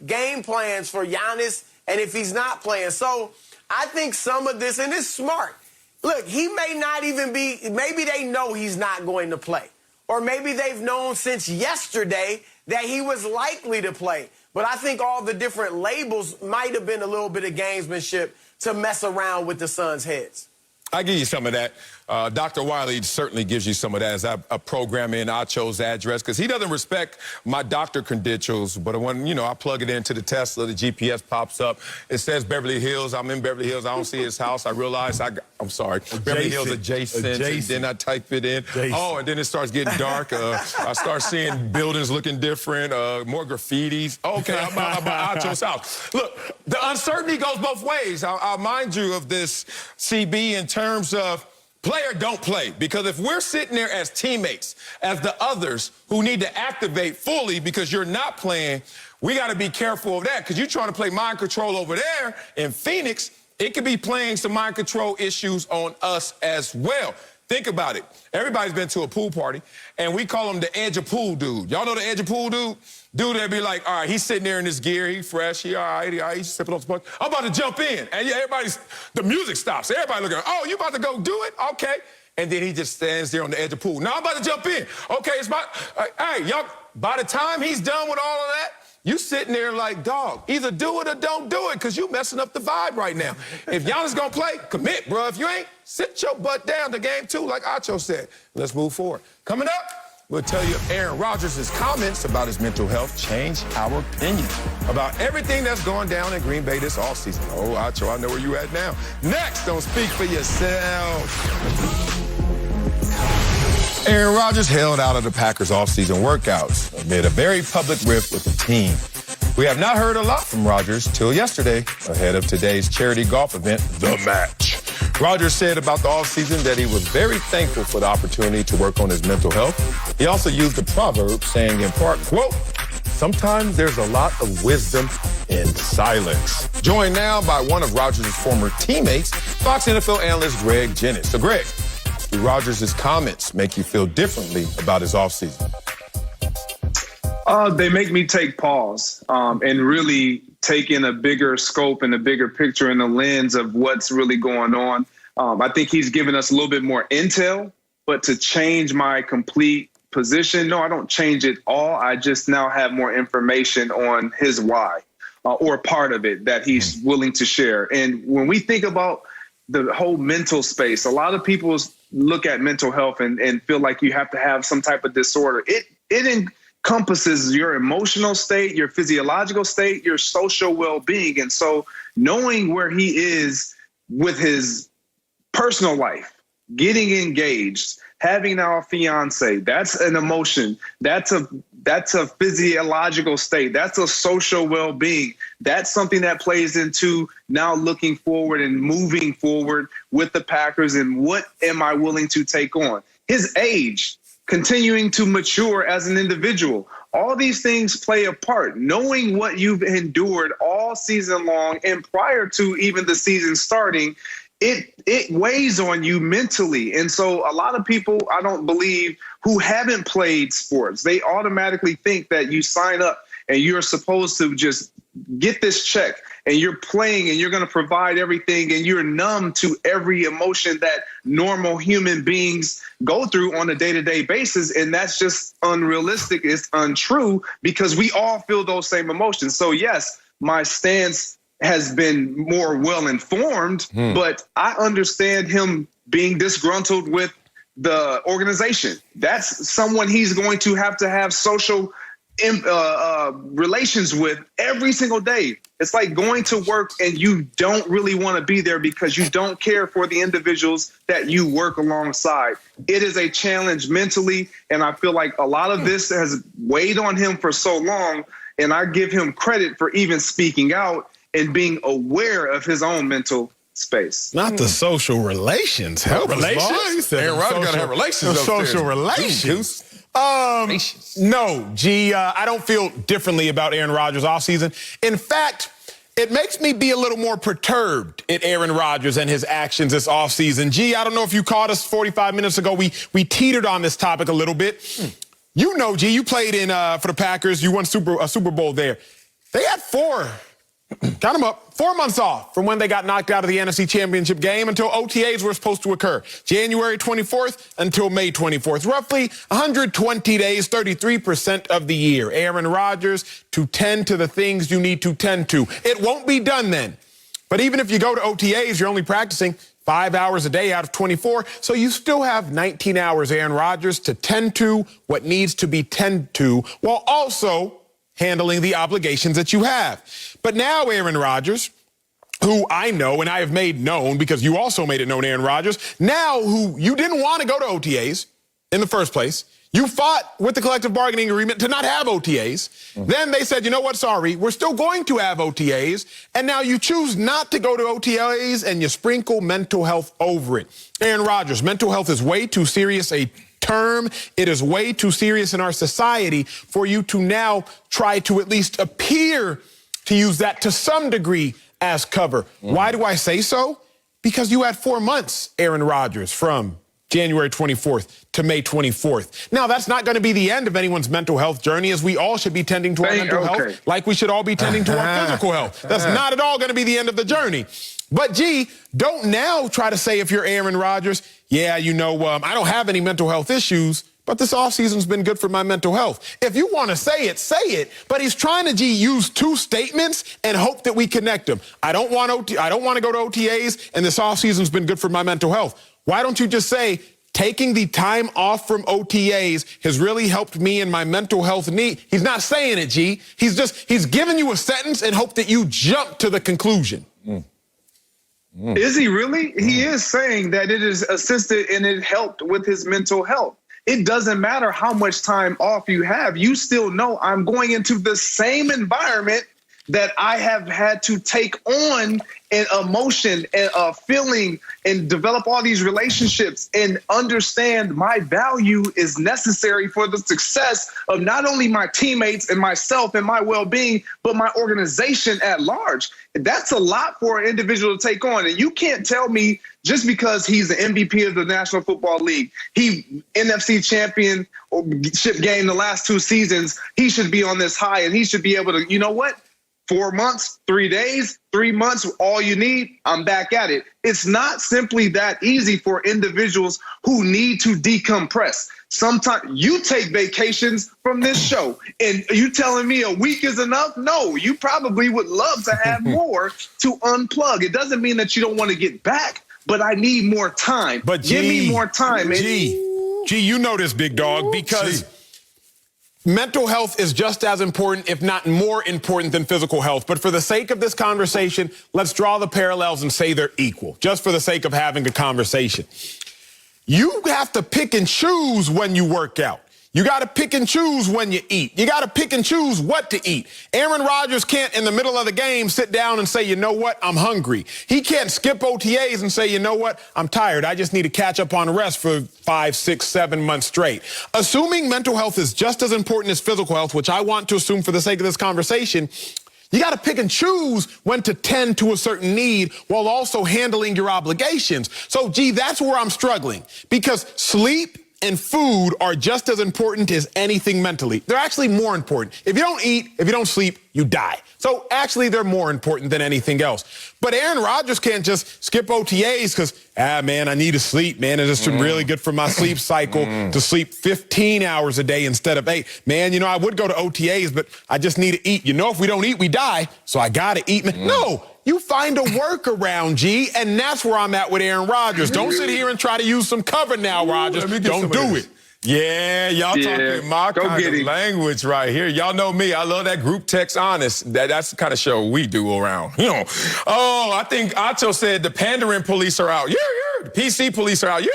S5: game plans for Giannis and if he's not playing. So I think some of this, and it's smart. Look, he may not even be, maybe they know he's not going to play. Or maybe they've known since yesterday that he was likely to play. But I think all the different labels might have been a little bit of gamesmanship to mess around with the Suns' heads.
S2: I give you some of that. Dr. Wiley certainly gives you some of that as I program in Acho's address because he doesn't respect my doctor credentials. But when, I plug it into the Tesla, the GPS pops up. It says Beverly Hills. I'm in Beverly Hills. I don't see his house. I realize I'm sorry. Beverly Hills adjacent. And then I type it in. Oh, and then it starts getting dark. I start seeing buildings looking different, more graffitis. Okay, I'm by Acho's house. Look, the uncertainty goes both ways. I'll mind you of this, CB, in terms of play or don't play, because if we're sitting there as teammates, as the others who need to activate fully because you're not playing, we got to be careful of that because you're trying to play mind control over there in Phoenix. It could be playing some mind control issues on us as well. Think about it. Everybody's been to a pool party, and we call him the edge of pool dude. Y'all know the edge of pool dude? Dude that'd be like, all right, he's sitting there in his gear, he fresh, he all right, he's sipping on some punch. I'm about to jump in. And yeah, the music stops. Everybody looking, oh, you about to go do it? Okay. And then he just stands there on the edge of the pool. Now I'm about to jump in. Okay, it's my, hey, y'all, by the time he's done with all of that, you sitting there like, dog, either do it or don't do it because you messing up the vibe right now. If Giannis gonna play, commit, bro. If you ain't, sit your butt down to game 2, like Acho said. Let's move forward. Coming up, we'll tell you if Aaron Rodgers' comments about his mental health changed our opinion about everything that's going down in Green Bay this offseason. Oh, Acho, I know where you at now. Next, don't speak for yourself. Aaron Rodgers held out of the Packers' offseason workouts amid a very public rift with the team. We have not heard a lot from Rodgers till yesterday, ahead of today's charity golf event, The Match. Rodgers said about the offseason that he was very thankful for the opportunity to work on his mental health. He also used a proverb saying in part, quote, sometimes there's a lot of wisdom in silence. Joined now by one of Rodgers' former teammates, Fox NFL analyst Greg Jennings. So, Greg, do Rodgers' comments make you feel differently about his offseason?
S6: They make me take pause and really take in a bigger scope and a bigger picture in the lens of what's really going on. I think he's given us a little bit more intel, but to change my complete position, no, I don't change it all. I just now have more information on his why or part of it that he's willing to share. And when we think about the whole mental space, a lot of people look at mental health and feel like you have to have some type of disorder. It encompasses your emotional state, your physiological state, your social well-being. And so knowing where he is with his personal life, getting engaged, having our fiance, that's an emotion. That's a physiological state. That's a social well-being. That's something that plays into now looking forward and moving forward with the Packers and what am I willing to take on? His age, continuing to mature as an individual. All these things play a part. Knowing what you've endured all season long and prior to even the season starting, it weighs on you mentally. And so a lot of people, I don't believe, who haven't played sports, they automatically think that you sign up and you're supposed to just get this check and you're playing and you're going to provide everything and you're numb to every emotion that normal human beings go through on a day-to-day basis. And that's just unrealistic. It's untrue because we all feel those same emotions. So yes, my stance has been more well-informed, but I understand him being disgruntled with the organization. That's someone he's going to have social relations with every single day. It's like going to work and you don't really want to be there because you don't care for the individuals that you work alongside. It is a challenge mentally, and I feel like a lot of this has weighed on him for so long, and I give him credit for even speaking out and being aware of his own mental space.
S3: Not the social relations. Help
S2: Relations? Aaron Rodgers got to have relations.
S3: Social relations. No, G, I don't feel differently about Aaron Rodgers offseason. In fact, it makes me be a little more perturbed at Aaron Rodgers and his actions this offseason. G, I don't know if you caught us 45 minutes ago. We teetered on this topic a little bit. You know, G, you played in for the Packers. You won a Super Bowl there. They had count them up, 4 months off from when they got knocked out of the NFC Championship game until OTAs were supposed to occur. January 24th until May 24th. Roughly 120 days, 33% of the year. Aaron Rodgers, to tend to the things you need to tend to. It won't be done then. But even if you go to OTAs, you're only practicing 5 hours a day out of 24. So you still have 19 hours, Aaron Rodgers, to tend to what needs to be tended to while also handling the obligations that you have. But now Aaron Rodgers, who I know and I have made known because you also made it known, Aaron Rodgers, now who you didn't want to go to OTAs in the first place. You fought with the collective bargaining agreement to not have OTAs. Then they said, you know what, sorry, we're still going to have OTAs. And now you choose not to go to OTAs and you sprinkle mental health over it. Aaron Rodgers, mental health is way too serious a term. It is way too serious in our society for you to now try to at least appear to use that to some degree as cover. Why do I say so? Because you had 4 months, Aaron Rodgers, from January 24th to May 24th. Now, that's not going to be the end of anyone's mental health journey, as we all should be tending to our mental health like we should all be tending to our physical health. That's not at all going to be the end of the journey. But, G, don't now try to say if you're Aaron Rodgers, yeah, you know, I don't have any mental health issues, but this offseason's been good for my mental health. If you want to say it, say it. But he's trying to, G, use two statements and hope that we connect them. I don't want to go to OTAs, and this offseason's been good for my mental health. Why don't you just say, taking the time off from OTAs has really helped me in my mental health need? He's not saying it, G. He's giving you a sentence and hope that you jump to the conclusion.
S6: Is he really? He is saying that it is assisted and it helped with his mental health. It doesn't matter how much time off you have. You still know I'm going into the same environment that I have had to take on an emotion and a feeling and develop all these relationships and understand my value is necessary for the success of not only my teammates and myself and my well-being, but my organization at large. That's a lot for an individual to take on. And you can't tell me just because he's the MVP of the National Football League, he NFC championship game the last 2 seasons, he should be on this high and he should be able to, you know what? 4 months, 3 days, 3 months, all you need, I'm back at it. It's not simply that easy for individuals who need to decompress. Sometimes you take vacations from this show and you telling me a week is enough? No, you probably would love to have more to unplug. It doesn't mean that you don't want to get back, but I need more time.
S3: But
S6: give me more time.
S3: G, you know this, big dog, because mental health is just as important, if not more important than physical health. But for the sake of this conversation, let's draw the parallels and say they're equal, just for the sake of having a conversation. You have to pick and choose when you work out. You got to pick and choose when you eat. You got to pick and choose what to eat. Aaron Rodgers can't, in the middle of the game, sit down and say, you know what, I'm hungry. He can't skip OTAs and say, you know what, I'm tired. I just need to catch up on rest for 5, 6, 7 months straight. Assuming mental health is just as important as physical health, which I want to assume for the sake of this conversation, you got to pick and choose when to tend to a certain need while also handling your obligations. So, G, that's where I'm struggling, because sleep and food are just as important as anything mentally. They're actually more important. If you don't eat, if you don't sleep, you die. So actually, they're more important than anything else. But Aaron Rodgers can't just skip OTAs because, man, I need to sleep, man. It's just really good for my sleep cycle to sleep 15 hours a day instead of 8. Man, you know, I would go to OTAs, but I just need to eat. You know, if we don't eat, we die. So I got to eat. No. You find a workaround, G, and that's where I'm at with Aaron Rodgers. Don't sit here and try to use some cover now, Rodgers. Don't do it.
S2: Yeah, y'all talking my kind of language right here. Y'all know me. I love that group text honest. That's the kind of show we do around. You know. Oh, I think Acho said the pandering police are out. Yeah. The PC police are out. Yeah.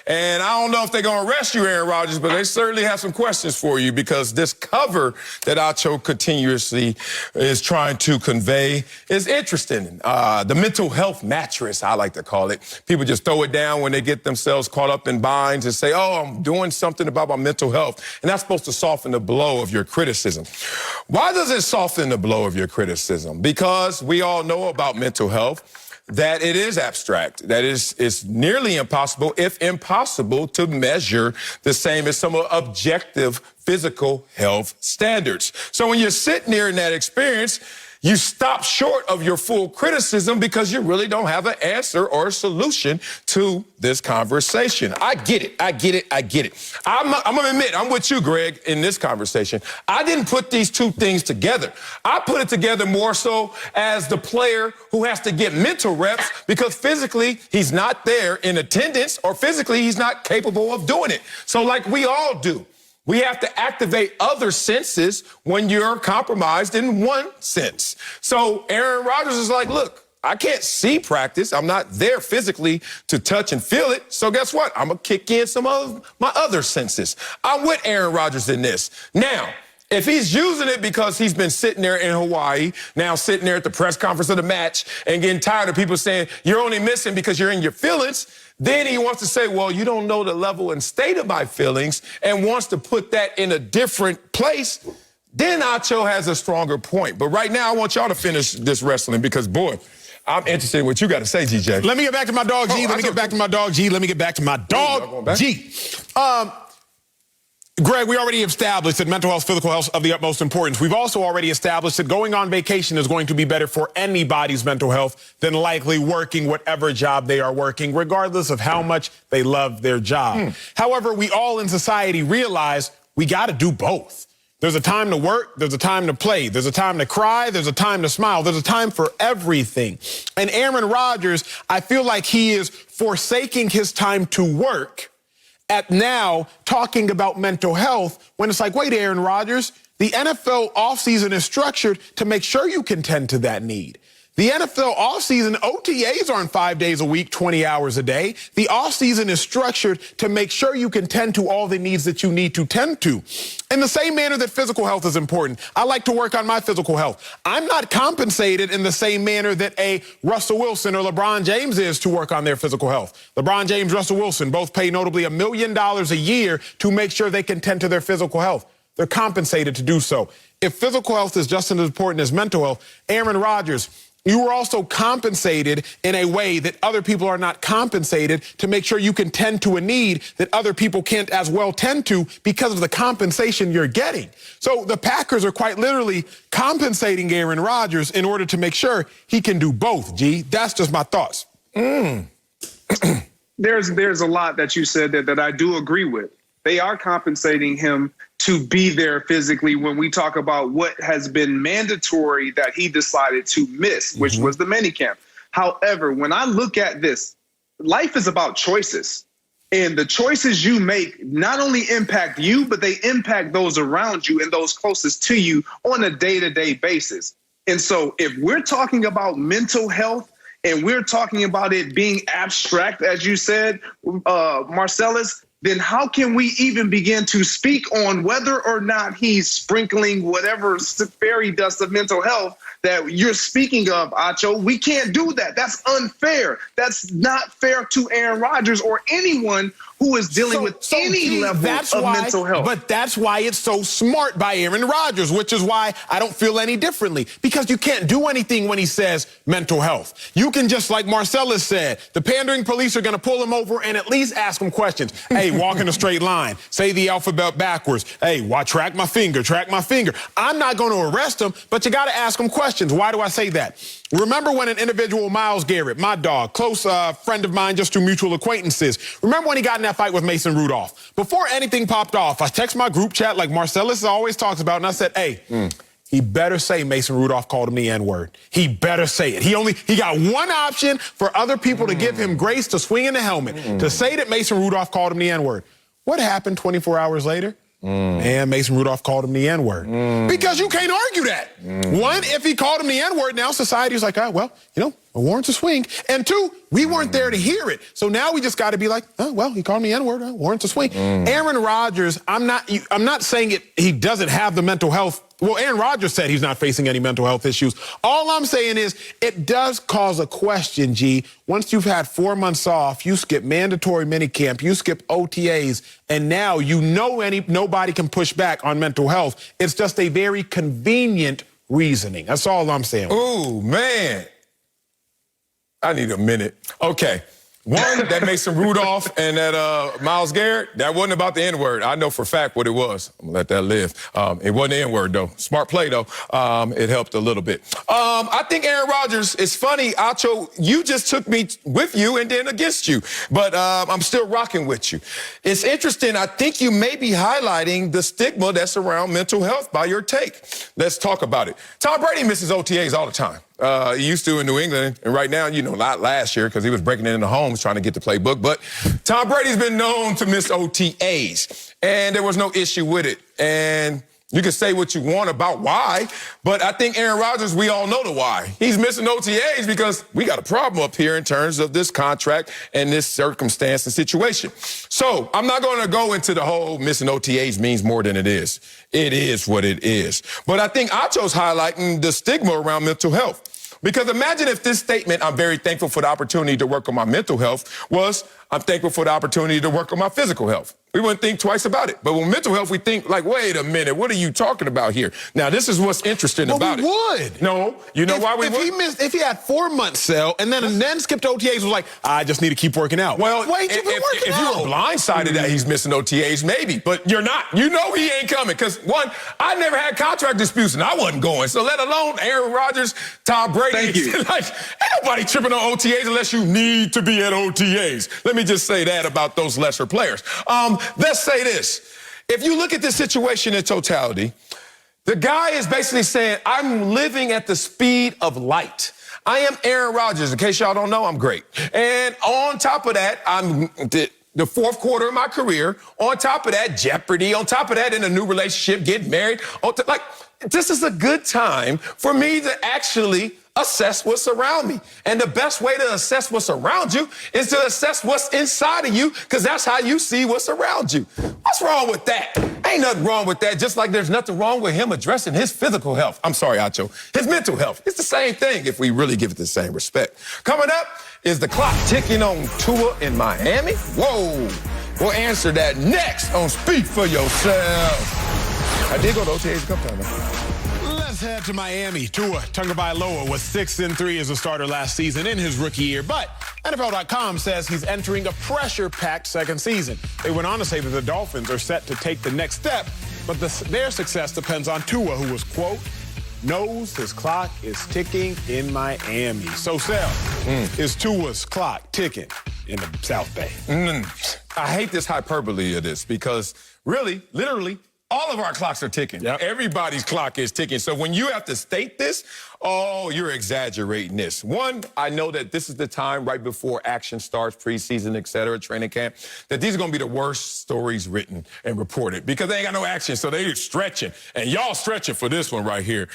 S2: And I don't know if they're going to arrest you, Aaron Rodgers, but they certainly have some questions for you because this cover that Acho continuously is trying to convey is interesting. The mental health mattress, I like to call it. People just throw it down when they get themselves caught up in binds and say, oh, I'm doing something about my mental health. And that's supposed to soften the blow of your criticism. Why does it soften the blow of your criticism? Because we all know about mental health, that it is abstract, that it's nearly impossible, if impossible, to measure the same as some objective physical health standards. So when you're sitting there in that experience, you stop short of your full criticism because you really don't have an answer or a solution to this conversation. I get it. I'm going to admit, I'm with you, Greg, in this conversation. I didn't put these two things together. I put it together more so as the player who has to get mental reps because physically he's not there in attendance or physically he's not capable of doing it. So like we all do. We have to activate other senses when you're compromised in one sense. So Aaron Rodgers is like, look, I can't see practice. I'm not there physically to touch and feel it. So guess what? I'm going to kick in some of my other senses. I'm with Aaron Rodgers in this. Now, if he's using it because he's been sitting there in Hawaii, now sitting there at the press conference of the match and getting tired of people saying you're only missing because you're in your feelings, then he wants to say, well, you don't know the level and state of my feelings and wants to put that in a different place, then Acho has a stronger point. But right now, I want y'all to finish this wrestling because, boy, I'm interested in what you got to say, GJ.
S3: Let me get back to my dog, G. Let me get back to my dog, G. Greg, we already established that mental health, physical health of the utmost importance. We've also already established that going on vacation is going to be better for anybody's mental health than likely working whatever job they are working, regardless of how much they love their job. However, we all in society realize we got to do both. There's a time to work, there's a time to play, there's a time to cry, there's a time to smile, there's a time for everything. And Aaron Rodgers, I feel like he is forsaking his time to work at now talking about mental health when it's like, wait, Aaron Rodgers, the NFL offseason is structured to make sure you can tend to that need. The NFL offseason, OTAs aren't 5 days a week, 20 hours a day. The offseason is structured to make sure you can tend to all the needs that you need to tend to. In the same manner that physical health is important, I like to work on my physical health. I'm not compensated in the same manner that a Russell Wilson or LeBron James is to work on their physical health. LeBron James, Russell Wilson both pay notably $1 million a year to make sure they can tend to their physical health. They're compensated to do so. If physical health is just as important as mental health, Aaron Rodgers, you were also compensated in a way that other people are not compensated to make sure you can tend to a need that other people can't as well tend to because of the compensation you're getting. So the Packers are quite literally compensating Aaron Rodgers in order to make sure he can do both, G. That's just my thoughts.
S6: There's a lot that you said that I do agree with. They are compensating him to be there physically when we talk about what has been mandatory that he decided to miss, which was the minicamp. However, when I look at this, life is about choices. And the choices you make not only impact you, but they impact those around you and those closest to you on a day-to-day basis. And so if we're talking about mental health and we're talking about it being abstract, as you said, Marcellus, then how can we even begin to speak on whether or not he's sprinkling whatever fairy dust of mental health that you're speaking of, Acho? We can't do that. That's unfair. That's not fair to Aaron Rodgers or anyone who is dealing with any level of mental health.
S3: But that's why it's so smart by Aaron Rodgers, which is why I don't feel any differently. Because you can't do anything when he says mental health. You can just, like Marcellus said, the pandering police are going to pull him over and at least ask him questions. Hey, Hey, walk in a straight line. Say the alphabet backwards. Hey, track my finger, track my finger. I'm not going to arrest him, but you got to ask him questions. Why do I say that? Remember when an individual, Myles Garrett, my dog, close friend of mine just through mutual acquaintances, remember when he got in that fight with Mason Rudolph? Before anything popped off, I text my group chat like Marcellus always talks about, and I said, hey, he better say Mason Rudolph called him the N-word. He better say it. He got one option for other people to give him grace to swing in the helmet, to say that Mason Rudolph called him the N-word. What happened 24 hours later? Man, Mason Rudolph called him the N-word. Because you can't argue that. One, if he called him the N-word, now society's like, well, a warrant to swing. And two, we weren't there to hear it. So now we just got to be like, he called me the N-word, warrant to swing. Aaron Rodgers, I'm not saying he doesn't have the mental health. Well, Aaron Rodgers said he's not facing any mental health issues. All I'm saying is it does cause a question, G. Once you've had 4 months off, you skip mandatory minicamp, you skip OTAs, and now nobody can push back on mental health. It's just a very convenient reasoning. That's all I'm saying.
S2: Ooh, man. I need a minute. Okay. One, that Mason Rudolph and that Myles Garrett, that wasn't about the N-word. I know for a fact what it was. I'm going to let that live. It wasn't the N-word, though. Smart play, though. It helped a little bit. I think Aaron Rodgers, it's funny, Acho, you just took me with you and then against you. But I'm still rocking with you. It's interesting. I think you may be highlighting the stigma that's around mental health by your take. Let's talk about it. Tom Brady misses OTAs all the time. He used to in New England, and right now, not last year because he was breaking it into homes trying to get the playbook. But Tom Brady's been known to miss OTAs, and there was no issue with it. And you can say what you want about why, but I think Aaron Rodgers, we all know the why. He's missing OTAs because we got a problem up here in terms of this contract and this circumstance and situation. So I'm not going to go into the whole missing OTAs means more than it is. It is what it is. But I think Acho's highlighting the stigma around mental health. Because imagine if this statement, I'm very thankful for the opportunity to work on my mental health, was I'm thankful for the opportunity to work on my physical health. We wouldn't think twice about it. But with mental health, we think like, wait a minute, what are you talking about here? Now, this is what's interesting about it.
S3: We would.
S2: No, you know why we would?
S3: If he had 4 months, Sal, and then skipped OTAs, was like, I just need to keep working out.
S2: Well,
S3: why ain't you been working
S2: out? If you were blindsided that he's missing OTAs, maybe. But you're not. You know he ain't coming. Because, one, I never had contract disputes, and I wasn't going. So let alone Aaron Rodgers, Tom Brady.
S6: Thank you.
S2: Like, ain't nobody tripping on OTAs unless you need to be at OTAs. Let me just say that about those lesser players. Let's say this. If you look at this situation in totality, the guy is basically saying, I'm living at the speed of light. I am Aaron Rodgers. In case y'all don't know, I'm great. And on top of that, I'm the fourth quarter of my career. On top of that, Jeopardy. On top of that, in a new relationship, getting married. This is a good time for me to actually assess what's around me. And the best way to assess what's around you is to assess what's inside of you, because that's how you see what's around you. What's wrong with that? Ain't nothing wrong with that, just like there's nothing wrong with him addressing his physical health. I'm sorry, Acho. His mental health. It's the same thing if we really give it the same respect. Coming up is the clock ticking on Tua in Miami. Whoa. We'll answer that next on Speak For Yourself. I did go to OTAs a couple times.
S3: Let's head to Miami. Tua Tagovailoa was 6-3 as a starter last season in his rookie year, but NFL.com says he's entering a pressure-packed second season. They went on to say that the Dolphins are set to take the next step, but their success depends on Tua, who was, quote, knows his clock is ticking in Miami. So, Sal, is Tua's clock ticking in the South Bay?
S2: I hate this hyperbole of this because really, literally, all of our clocks are ticking. Yep. Everybody's clock is ticking. So when you have to state this, you're exaggerating this. One, I know that this is the time right before action starts, preseason, et cetera, training camp, that these are going to be the worst stories written and reported because they ain't got no action, so they're stretching. And y'all stretching for this one right here.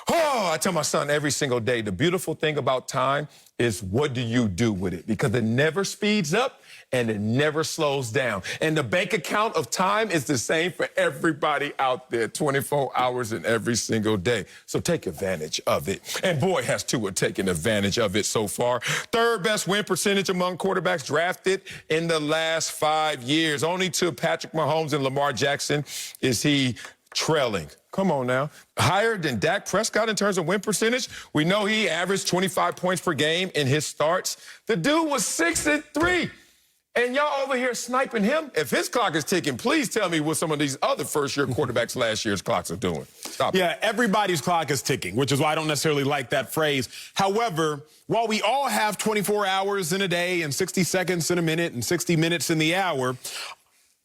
S2: I tell my son every single day, the beautiful thing about time is what do you do with it? Because it never speeds up and it never slows down. And the bank account of time is the same for everybody out there, 24 hours in every single day. So take advantage of it. And boy, has Tua taken advantage of it so far. Third best win percentage among quarterbacks drafted in the last 5 years. Only to Patrick Mahomes and Lamar Jackson is he trailing. Come on now. Higher than Dak Prescott in terms of win percentage. We know he averaged 25 points per game in his starts. The dude was 6-3. And y'all over here sniping him? If his clock is ticking, please tell me what some of these other first-year quarterbacks last year's clocks are doing. Stop it.
S3: Yeah, everybody's clock is ticking, which is why I don't necessarily like that phrase. However, while we all have 24 hours in a day and 60 seconds in a minute and 60 minutes in the hour,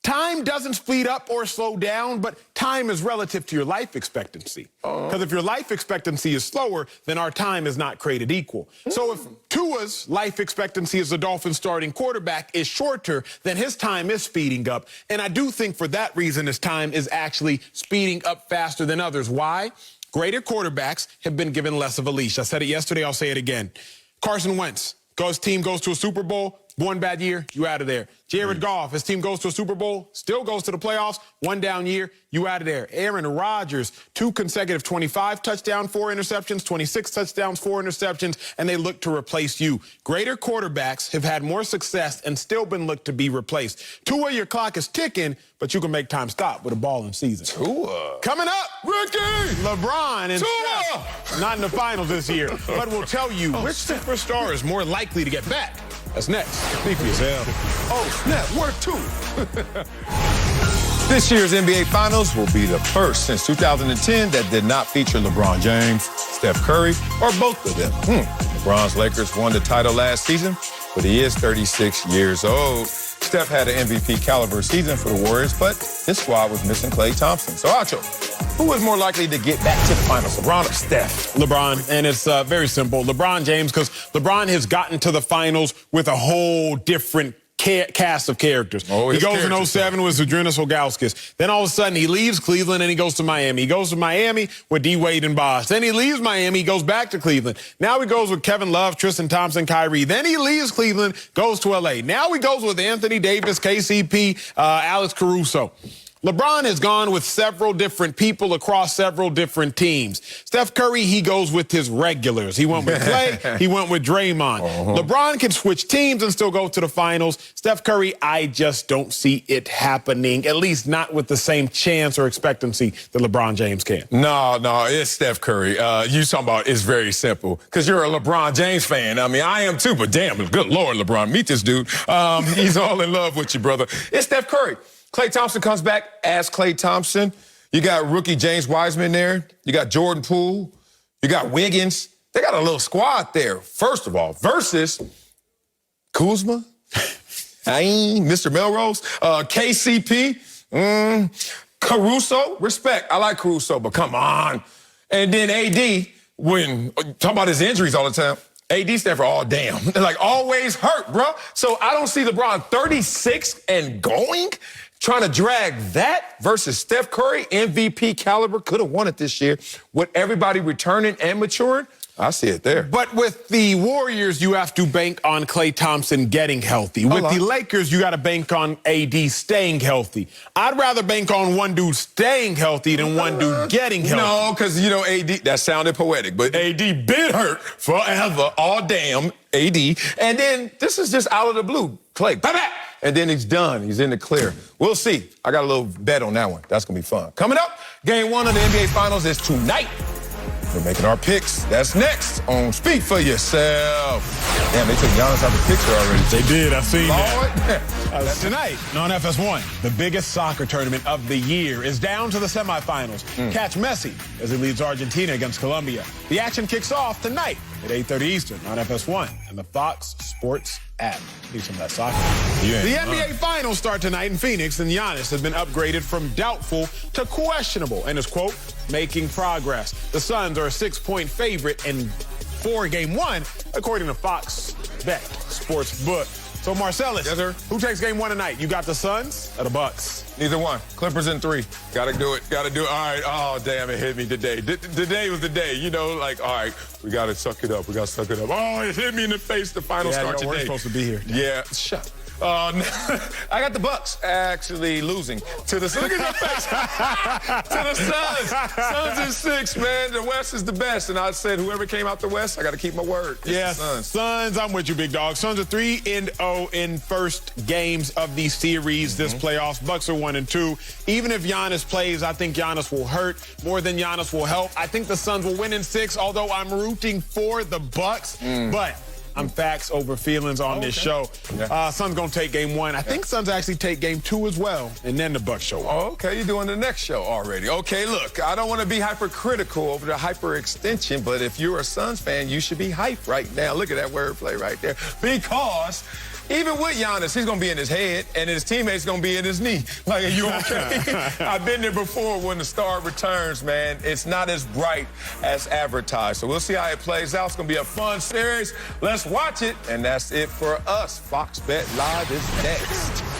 S3: time doesn't speed up or slow down, but time is relative to your life expectancy. Because if your life expectancy is slower, then our time is not created equal. So if Tua's life expectancy as a Dolphins starting quarterback is shorter, then his time is speeding up. And I do think for that reason, his time is actually speeding up faster than others. Why? Greater quarterbacks have been given less of a leash. I said it yesterday, I'll say it again. Carson Wentz, his team goes to a Super Bowl, one bad year, you out of there. Jared Goff, his team goes to a Super Bowl, still goes to the playoffs, one down year, you out of there. Aaron Rodgers, 2 consecutive 25 touchdowns, 4 interceptions, 26 touchdowns, 4 interceptions, and they look to replace you. Greater quarterbacks have had more success and still been looked to be replaced. Tua, your clock is ticking, but you can make time stop with a ball in season.
S2: Tua.
S3: Coming up,
S2: Ricky!
S3: LeBron and
S2: Tua!
S3: Steph, not in the finals this year, but we'll tell you which superstar is more likely to get back. That's next. Speak for yourself.
S2: Oh, snap. Where to? This year's NBA Finals will be the first since 2010 that did not feature LeBron James, Steph Curry, or both of them. LeBron's Lakers won the title last season, but he is 36 years old. Steph had an MVP caliber season for the Warriors, but his squad was missing Klay Thompson. So, Acho, who is more likely to get back to the finals, LeBron or Steph?
S3: LeBron, and it's very simple. LeBron James, because LeBron has gotten to the finals with a whole different cast of characters.
S2: Oh,
S3: he goes in 07 with Zydrunas Ilgauskas. Then all of a sudden he leaves Cleveland and he goes to Miami. He goes to Miami with D-Wade and Bosh. Then he leaves Miami, he goes back to Cleveland. Now he goes with Kevin Love, Tristan Thompson, Kyrie. Then he leaves Cleveland, goes to LA. Now he goes with Anthony Davis, KCP, Alex Caruso. LeBron has gone with several different people across several different teams. Steph Curry, he goes with his regulars. He went with Klay, he went with Draymond. LeBron can switch teams and still go to the finals. Steph Curry, I just don't see it happening, at least not with the same chance or expectancy that LeBron James can.
S2: No, it's Steph Curry. You talking about it's very simple because you're a LeBron James fan. I mean, I am too, but damn, good Lord, LeBron, meet this dude. He's all in love with you, brother. It's Steph Curry. Klay Thompson comes back as Klay Thompson. You got rookie James Wiseman there. You got Jordan Poole. You got Wiggins. They got a little squad there, first of all, versus Kuzma, Mr. Melrose, KCP, Caruso. Respect. I like Caruso, but come on. And then AD, talk about his injuries all the time. AD stand for all damn. They're like always hurt, bro. So I don't see LeBron 36 and going. Trying to drag that versus Steph Curry, MVP caliber, could have won it this year. With everybody returning and maturing, I see it there.
S3: But with the Warriors, you have to bank on Klay Thompson getting healthy. With the Lakers, you got to bank on AD staying healthy. I'd rather bank on one dude staying healthy than one dude getting healthy.
S2: No, because, AD, that sounded poetic, but AD been hurt forever. All damn AD. And then this is just out of the blue. Klay, bye-bye. And then he's done. He's in the clear. We'll see. I got a little bet on that one. That's going to be fun. Coming up, Game 1 of the NBA Finals is tonight. We're making our picks. That's next on Speak for Yourself. Damn, they took Giannis out the picture already.
S3: They did. I seen that.
S2: That's
S3: tonight on FS1, the biggest soccer tournament of the year is down to the semifinals. Catch Messi as he leads Argentina against Colombia. The action kicks off tonight at 8:30 Eastern on FS1 and the Fox Sports app. Need some of that soccer. The NBA Finals start tonight in Phoenix, and Giannis has been upgraded from doubtful to questionable and is, quote, making progress. The Suns are a 6-point favorite for Game 1, according to Fox Bet Sportsbook. So, Marcellus,
S2: yes, sir.
S3: Who takes Game 1 tonight? You got the Suns or the Bucks?
S2: Neither one. Clippers in 3. Gotta do it. All right. Oh, damn, it hit me today. Today was the day. All right, we gotta suck it up. Oh, it hit me in the face. The final start today.
S3: We're supposed to be here.
S2: Yeah, shut up. I got the Bucks actually losing to the Suns. To the Suns. Suns in 6, man. The West is the best. And I said, whoever came out the West, I got to keep my word.
S3: Yes, Suns. I'm with you, big dog. Suns are 3-0 in first games of the series this playoffs. Bucks are 1-2. Even if Giannis plays, I think Giannis will hurt more than Giannis will help. I think the Suns will win in 6, although I'm rooting for the Bucks. But I'm facts over feelings on this show. Suns going to take game 1. I think Suns actually take game 2 as well, and then the Bucks show up.
S2: Okay, you're doing the next show already. Okay, look, I don't want to be hypercritical over the hyperextension, but if you're a Suns fan, you should be hyped right now. Look at that wordplay right there. Because even with Giannis, he's going to be in his head, and his teammates going to be in his knee. Like, are you okay? I've been there before when the star returns, man. It's not as bright as advertised. So we'll see how it plays out. It's going to be a fun series. Let's watch it. And that's it for us. Fox Bet Live is next.